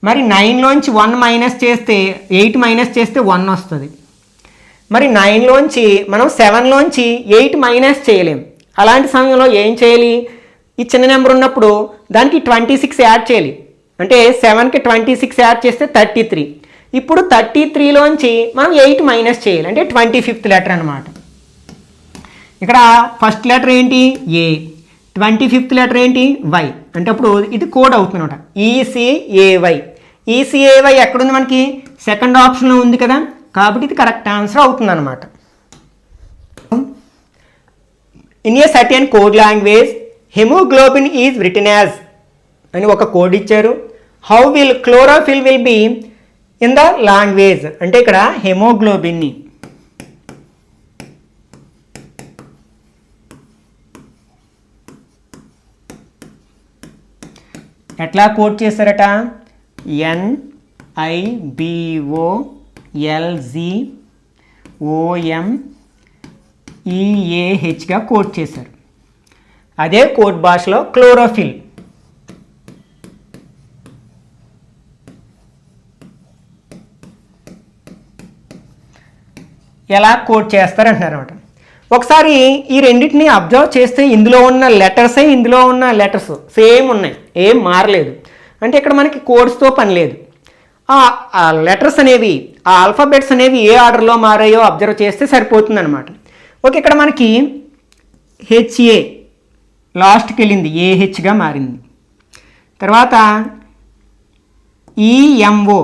మరి 9లోంచి 1 మైనస్ చేస్తే 8 మైనస్ చేస్తే 1 వస్తుంది. మరి 9లోంచి మనం 7లోంచి 8 మైనస్ చేయలేం. అలాంటి సమయంలో ఏం చేయాలి, ఈ చిన్న నెంబర్ ఉన్నప్పుడు దానికి 26 యాడ్ చేయాలి. అంటే 7కి 26 యాడ్ చేస్తే 33. ఇప్పుడు 33లోంచి మనం 8 మైనస్ చేయాలి, అంటే 25th లెటర్ అనమాట. ఇక్కడ ఫస్ట్ లెటర్ ఏంటి ఏ, 25th లెటర్ ఏంటి వై, అంటే అప్పుడు ఇది కోడ్ అవుతుంది అనమాట, ECAY. ECAY ఎక్కడుంది మనకి, సెకండ్ ఆప్షన్లో ఉంది కదా, కాబట్టి ఇది కరెక్ట్ ఆన్సర్ అవుతుంది అనమాట. In a certain code language haemoglobin is written as అని ఒక కోడ్ ఇచ్చారు. How will chlorophyll will be in the language, అంటే ఇక్కడ హెమోగ్లోబిన్ని ఎట్లా కోడ్ చేశారట, NIBOLZOMEAHగా కోడ్ చేశారు. అదే కోడ్ భాషలో క్లోరోఫిల్ ఎలా కోడ్ చేస్తారంటున్నారు అనమాట. ఒకసారి ఈ రెండింటిని అబ్జర్వ్ చేస్తే ఇందులో ఉన్న లెటర్సే ఇందులో ఉన్న లెటర్స్ సేమ్ ఉన్నాయి, ఏం మారలేదు. అంటే ఇక్కడ మనకి కోడ్స్తో పని లేదు. ఆ లెటర్స్ అనేవి, ఆ ఆల్ఫాబెట్స్ అనేవి ఏ ఆర్డర్లో మారాయో అబ్జర్వ్ చేస్తే సరిపోతుంది అనమాట. ఓకే, ఇక్కడ మనకి HA లాస్ట్కి వెళ్ళింది, AHగా మారింది. తర్వాత EMO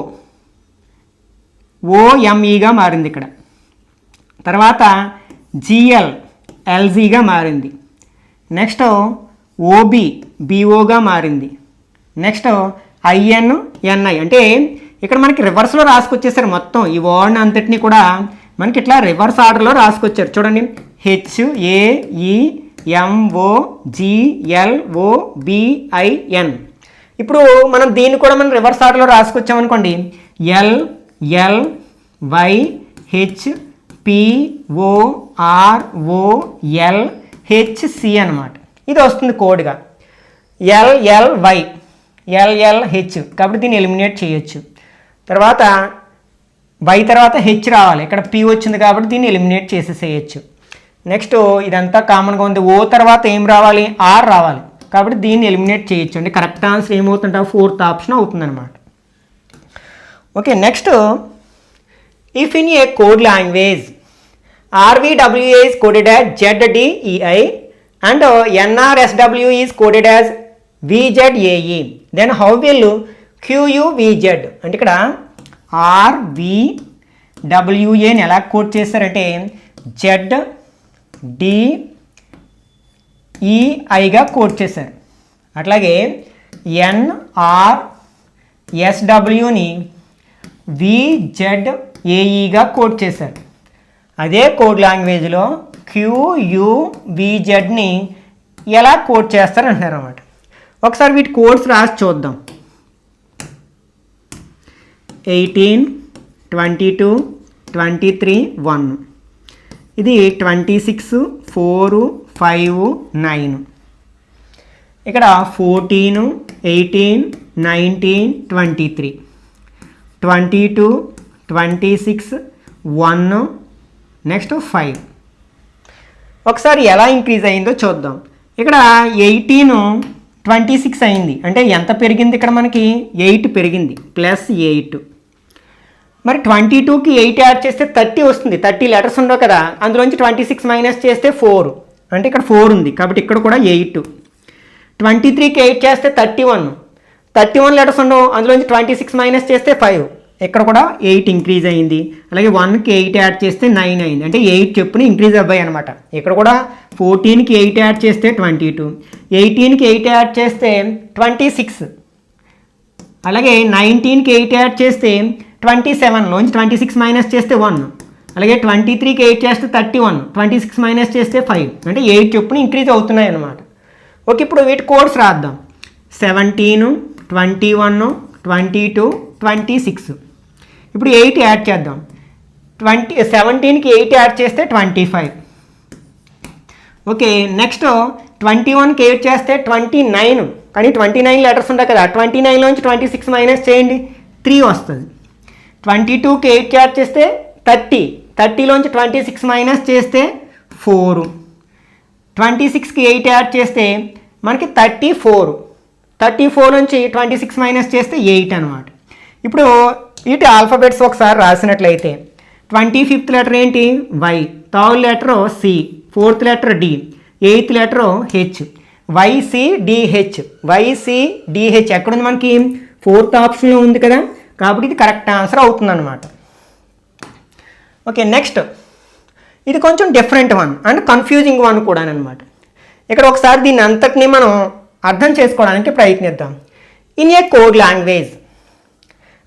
OMEగా మారింది ఇక్కడ. తర్వాత GL LZగా మారింది. నెక్స్ట్ OB BOగా మారింది. నెక్స్ట్ INNI అంటే ఇక్కడ మనకి రివర్స్లో రాసుకొచ్చేసారు మొత్తం ఈ వర్డ్ అంతటిని కూడా మనకి ఇట్లా రివర్స్ ఆర్డర్లో రాసుకొచ్చారు. చూడండి, HAEMOGLOBIN. ఇప్పుడు మనం దీన్ని కూడా మనం రివర్స్ ఆర్డర్లో రాసుకొచ్చామనుకోండి, LLYHPOROLHC అనమాట. ఇది వస్తుంది కోడ్గా. LLH కాబట్టి దీన్ని ఎలిమినేట్ చేయొచ్చు. తర్వాత Y తర్వాత H రావాలి, ఇక్కడ P వచ్చింది కాబట్టి దీన్ని ఎలిమినేట్ చేసేసేయచ్చు. నెక్స్ట్ ఇదంతా కామన్గా ఉంది, ఓ తర్వాత ఏం రావాలి, ఆర్ రావాలి. కాబట్టి దీన్ని ఎలిమినేట్ చేయొచ్చు. అంటే కరెక్ట్ ఆన్సర్ ఏమవుతుంటే 4th ఆప్షన్ అవుతుంది అనమాట. Okay, next if in a code language RVWA is coded as ZDEI and NRSW is coded as VZAE, then how will QUVZ అంటే ఇక్కడ RVWAని ఎలా కోడ్ చేస్తారంటే ZDEIగా కోడ్ చేశారు. అట్లాగే NRSWని VZAEగా కోడ్ చేశారు. అదే కోడ్ లాంగ్వేజ్లో QUVZని ఎలా కోడ్ చేస్తారు అంటున్నారు అన్నమాట. ఒకసారి వీటి కోడ్స్ రాసి చూద్దాం. 18, 22, 23, 1. ఇది 26, 4, 5, 9. ఇక్కడ 14, 18, 19, 23, 22, 26, 1, నెక్స్ట్ 5. ఒకసారి ఎలా ఇంక్రీజ్ అయిందో చూద్దాం. ఇక్కడ 18 26 అయింది అంటే ఎంత పెరిగింది, ఇక్కడ మనకి 8 పెరిగింది, +8. మరి 22కి 8 యాడ్ చేస్తే 30 వస్తుంది. 30 లెటర్స్ ఉండవు కదా, అందులోంచి 26 మైనస్ చేస్తే 4, అంటే ఇక్కడ 4 ఉంది కాబట్టి ఇక్కడ కూడా 8. 23కి 8 చేస్తే 31 లెటర్స్ ఉండవు, అందులోంచి 26 మైనస్ చేస్తే 5, ఇక్కడ కూడా 8 ఇంక్రీజ్ అయింది. అలాగే 1కి 8 యాడ్ చేస్తే 9 అయింది, అంటే 8 చెప్పుని ఇంక్రీజ్ అవ్వాయి అనమాట. ఇక్కడ కూడా 14కి 8 యాడ్ చేస్తే 22, 18కి 8 యాడ్ చేస్తే 26, అలాగే 19కి 8 యాడ్ చేస్తే 27లోంచి 26 మైనస్ చేస్తే 1, అలాగే 23కి 8 చేస్తే 31, 26 మైనస్ చేస్తే 5, అంటే 8 చెప్పుని ఇంక్రీజ్ అవుతున్నాయి అన్నమాట. ఓకే, ఇప్పుడు వీటి కోడ్స్ రాద్దాం. 17, 21, 22, 26. ఇప్పుడు 8 యాడ్ చేద్దాం. 17కి 8 యాడ్ చేస్తే 25. ఓకే, నెక్స్ట్ 21కి 8 చేస్తే 29, కానీ 29 లెటర్స్ ఉంటాయి కదా, 29లోంచి 26 మైనస్ చేయండి, 3 వస్తుంది. 22కి 8 యాడ్ చేస్తే 30లోంచి 26 మైనస్ చేస్తే 4, 26కి 8 యాడ్ చేస్తే మనకి 34 నుంచి 26 మైనస్ చేస్తే 8 అనమాట. ఇప్పుడు వీటి ఆల్ఫాబెట్స్ ఒకసారి రాసినట్లయితే 25th లెటర్ ఏంటి, Y, 3rd letter C, 4th letter D, 8th letter H, YCDH ఎక్కడుంది మనకి, 4th ఆప్షన్లో ఉంది కదా, కాబట్టి ఇది కరెక్ట్ ఆన్సర్ అవుతుంది అనమాట. ఓకే, నెక్స్ట్ ఇది కొంచెం different one and confusing one కూడా అనమాట. ఇక్కడ ఒకసారి దీన్ని అంతటినీ మనం అర్థం చేసుకోవడానికి ప్రయత్నిద్దాం. In a code language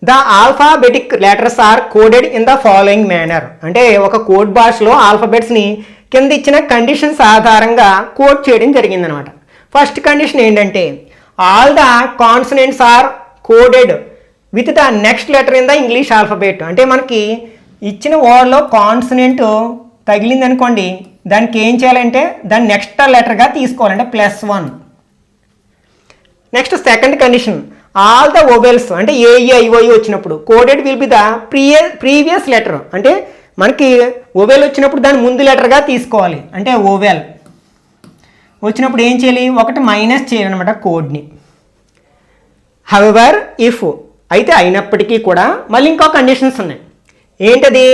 the alphabetic letters are coded in the following manner, అంటే ఒక కోడ్ భాషలో ఆల్ఫాబెట్స్ని కింద ఇచ్చిన కండిషన్స్ ఆధారంగా కోడ్ చేయడం జరిగిందనమాట. ఫస్ట్ కండిషన్ ఏంటంటే all the consonants are coded with the next letter in the English alphabet, అంటే మనకి ఇచ్చిన వర్డ్లో కాన్సనెంట్ తగిలింది అనుకోండి, దానికి ఏం చేయాలంటే దాన్ని నెక్స్ట్ లెటర్గా తీసుకోవాలంటే +1. Next second condition all the vowels, అంటే AEIOU వచ్చినప్పుడు coded will be the previous letter, అంటే మనకి ఓవెల్ వచ్చినప్పుడు దాని ముందు లెటర్గా తీసుకోవాలి. అంటే ఓవెల్ వచ్చినప్పుడు ఏం చేయాలి, ఒకటి మైనస్ చేయాలన్నమాట కోడ్ని. హవెవర్ ఇఫ్ అయితే అయినప్పటికీ కూడా మళ్ళీ ఇంకో కండిషన్స్ ఉన్నాయి. ఏంటది,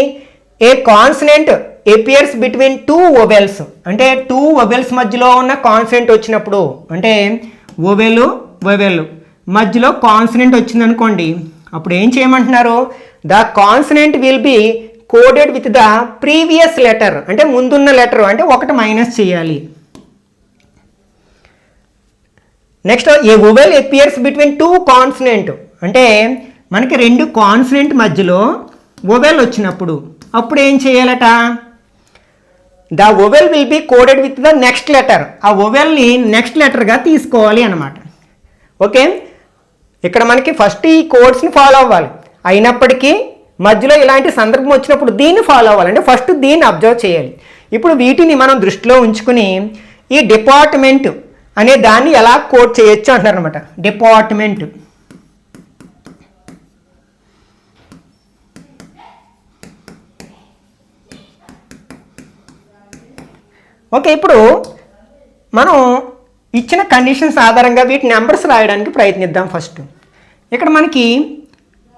ఏ కాన్సనెంట్ ఎపియర్స్ బిట్వీన్ 2 ఓవెల్స్, అంటే 2 ఓవెల్స్ మధ్యలో ఉన్న కాన్సనెంట్ వచ్చినప్పుడు, అంటే ఓవెల్ మధ్యలో కాన్సనెంట్ వచ్చిందనుకోండి, అప్పుడు ఏం చేయమంటున్నారు, the consonant will be coded with the previous letter, అంటే ముందున్న లెటర్, అంటే ఒకటి మైనస్ చేయాలి. నెక్స్ట్ ఏ ఓవెల్ ఎపియర్స్ బిట్వీన్ 2 కాన్సనెంట్, అంటే మనకి 2 కాన్సనెంట్ మధ్యలో ఓవెల్ వచ్చినప్పుడు అప్పుడు ఏం చేయాలట, the vowel will be coded with the next letter, ఆ ఓవెల్ని నెక్స్ట్ లెటర్గా తీసుకోవాలి అన్నమాట. ఓకే, ఇక్కడ మనకి ఫస్ట్ ఈ కోడ్స్ని ఫాలో అవ్వాలి, అయినప్పటికీ మధ్యలో ఇలాంటి సందర్భం వచ్చినప్పుడు దీన్ని ఫాలో అవ్వాలి, అంటే ఫస్ట్ దీన్ని అబ్జర్వ్ చేయాలి. ఇప్పుడు వీటిని మనం దృష్టిలో ఉంచుకుని ఈ డిపార్ట్మెంట్ అనే దాన్ని ఎలా కోడ్ చేయొచ్చు అంటారు అనమాట. డిపార్ట్మెంట్ ఓకే, ఇప్పుడు మనం ఇచ్చిన కండిషన్స్ ఆధారంగా వీటి నెంబర్స్ రాయడానికి ప్రయత్నిద్దాం. ఫస్ట్ ఇక్కడ మనకి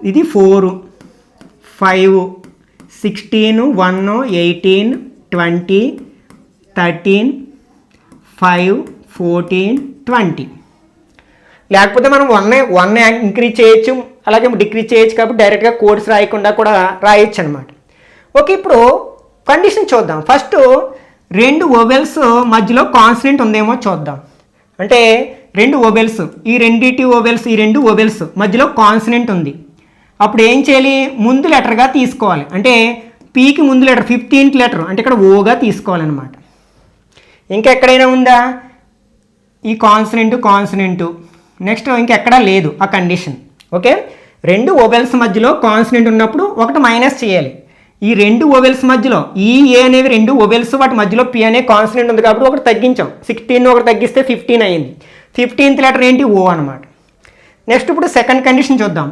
ఇది 4, 5, 16, 1, 18, 20, 13, 5, 14, 20. లేకపోతే మనం వన్ ఇంక్రీజ్ చేయొచ్చు, అలాగే డిక్రీజ్ చేయొచ్చు. కాబట్టి డైరెక్ట్గా కోడ్స్ రాయకుండా కూడా రాయొచ్చు అనమాట. ఓకే, ఇప్పుడు కండిషన్ చూద్దాం. ఫస్ట్ 2 వొవెల్స్ మధ్యలో కాన్స్టెంట్ ఉందేమో చూద్దాం. అంటే 2 వొవెల్స్, ఈ 2 వొవెల్స్ మధ్యలో కాన్స్టెంట్ ఉంది. అప్పుడు ఏం చేయాలి? ముందు లెటర్గా తీసుకోవాలి. అంటే పీకి ముందు లెటర్ 15th లెటర్ అంటే ఇక్కడ ఓగా తీసుకోవాలన్నమాట. ఇంకెక్కడైనా ఉందా ఈ కాన్సనెంట్? నెక్స్ట్ ఇంకెక్కడా లేదు ఆ కండిషన్. ఓకే, 2 వొవెల్స్ మధ్యలో కాన్సనెంట్ ఉన్నప్పుడు ఒకటి మైనస్ చేయాలి. ఈ 2 వొవెల్స్ మధ్యలో ఈ ఏ అనేవి 2 వొవెల్స్, వాటి మధ్యలో పి అనే కాన్సనెంట్ ఉంది కాబట్టి ఒకటి తగ్గించాం. 16 ఒకటి తగ్గిస్తే 15 అయింది. 15th లెటర్ ఏంటి? ఓ అనమాట. నెక్స్ట్ ఇప్పుడు సెకండ్ కండిషన్ చూద్దాం.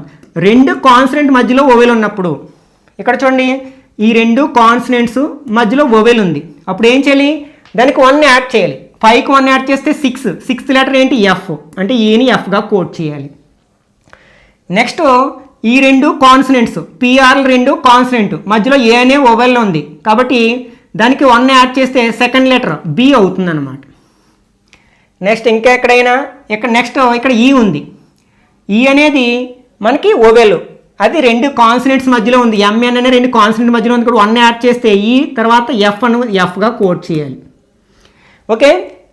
2 కాన్సనెంట్ మధ్యలో వొవెల్ ఉన్నప్పుడు ఇక్కడ చూడండి, ఈ 2 కాన్సనెంట్స్ మధ్యలో వొవెల్ ఉంది. అప్పుడు ఏం చేయాలి? దానికి 1 యాడ్ చేయాలి. 5కి 1 యాడ్ చేస్తే 6. 6th లెటర్ ఏంటి? ఎఫ్. అంటే ఏని ఎఫ్గా కోడ్ చేయాలి. నెక్స్ట్ ఈ 2 కాన్సనెంట్స్, పిఆర్ 2 కాన్సనెంట్ మధ్యలో ఏ అనే వొవెల్ ఉంది కాబట్టి దానికి 1 యాడ్ చేస్తే సెకండ్ లెటర్ బి అవుతుంది అనమాట. నెక్స్ట్ ఇంకా ఎక్కడైనా ఇక్కడ ఈ ఉంది. ఈ అనేది మనకి వొవెల్, అది 2 కాన్సనెంట్స్ మధ్యలో ఉంది. ఎంఎన్ అనే 2 కాన్సనెంట్ మధ్యలో ఉంది. ఇక్కడ 1 యాడ్ చేస్తే ఈ తర్వాత ఎఫ్ అనేది ఎఫ్గా కోడ్ చేయాలి. ఓకే,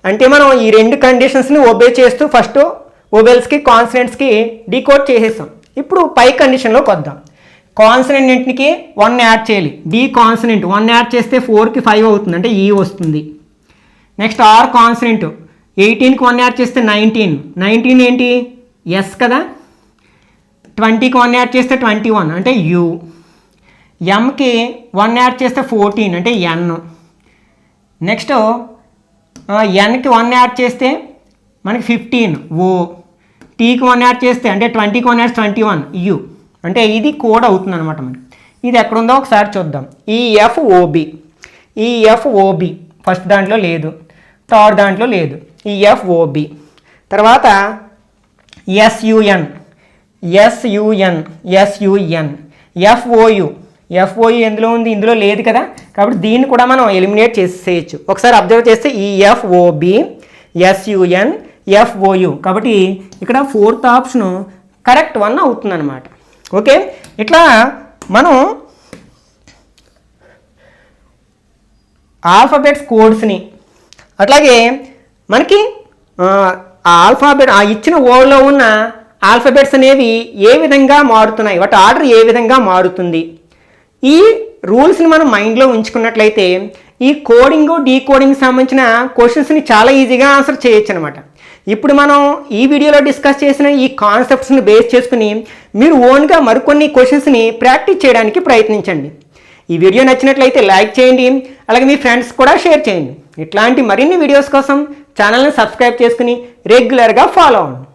అంటే మనం ఈ 2 కండిషన్స్ని ఒబే చేస్తూ ఫస్ట్ వొవెల్స్కి కాన్సనెంట్స్కి డీకోడ్ చేసేస్తాం. ఇప్పుడు పై కండిషన్లోకి వద్దాం. కాన్సనెంట్కి 1 యాడ్ చేయాలి. డి కాన్సనెంట్ 1 యాడ్ చేస్తే 4కి 5 అవుతుంది, అంటే ఈ వస్తుంది. నెక్స్ట్ ఆర్ కాన్సనెంట్ 18కి 1 యాడ్ చేస్తే 19 ఏంటి? ఎస్ కదా. 20కి 1 యాడ్ చేస్తే 21 అంటే యూ. ఎంకి 1 యాడ్ చేస్తే 14 అంటే ఎన్. నెక్స్ట్ ఎన్కి 1 యాడ్ చేస్తే మనకి 15 ఓ. టీకి 1 యాడ్ చేస్తే అంటే 20కి 1 యాడ్ 21 యూ. అంటే ఇది కోడ్ అవుతుంది అనమాట. మనకి ఇది ఎక్కడుందో ఒకసారి చూద్దాం. ఈ ఎఫ్ఓబి ఫస్ట్ దాంట్లో లేదు, థర్డ్ దాంట్లో లేదు. ఈ ఎఫ్ఓబి తర్వాత ఎస్యుఎన్, ఎఫ్ఓయు ఎందులో ఉంది? ఇందులో లేదు కదా. కాబట్టి దీన్ని కూడా మనం ఎలిమినేట్ చేసేయచ్చు. ఒకసారి అబ్జర్వ్ చేస్తే ఈ ఎఫ్ఓబి, ఎస్యుఎన్, ఎఫ్ఓయు. కాబట్టి ఇక్కడ 4th ఆప్షన్ కరెక్ట్ 1 అవుతుంది అనమాట. ఓకే, ఇట్లా మనం ఆల్ఫాబెట్స్ కోడ్స్ని, అట్లాగే మనకి ఆల్ఫాబెట్ ఇచ్చిన వర్డ్లో ఉన్న ఆల్ఫాబెట్స్ అనేవి ఏ విధంగా మారుతున్నాయి, వాటి ఆర్డర్ ఏ విధంగా మారుతుంది, ఈ రూల్స్ని మనం మైండ్లో ఉంచుకున్నట్లయితే ఈ కోడింగ్ డీకోడింగ్ సంబంధించిన క్వశ్చన్స్ని చాలా ఈజీగా ఆన్సర్ చేయొచ్చు అనమాట. ఇప్పుడు మనం ఈ వీడియోలో డిస్కస్ చేసిన ఈ కాన్సెప్ట్స్ని బేస్ చేసుకుని మీరు ఓన్గా మరికొన్ని క్వశ్చన్స్ని ప్రాక్టీస్ చేయడానికి ప్రయత్నించండి. ఈ వీడియో నచ్చినట్లయితే లైక్ చేయండి, అలాగే మీ ఫ్రెండ్స్ కూడా షేర్ చేయండి. ఇట్లాంటి మరిన్ని వీడియోస్ కోసం ఛానల్ని సబ్స్క్రైబ్ చేసుకుని రెగ్యులర్గా ఫాలో అవ్వండి.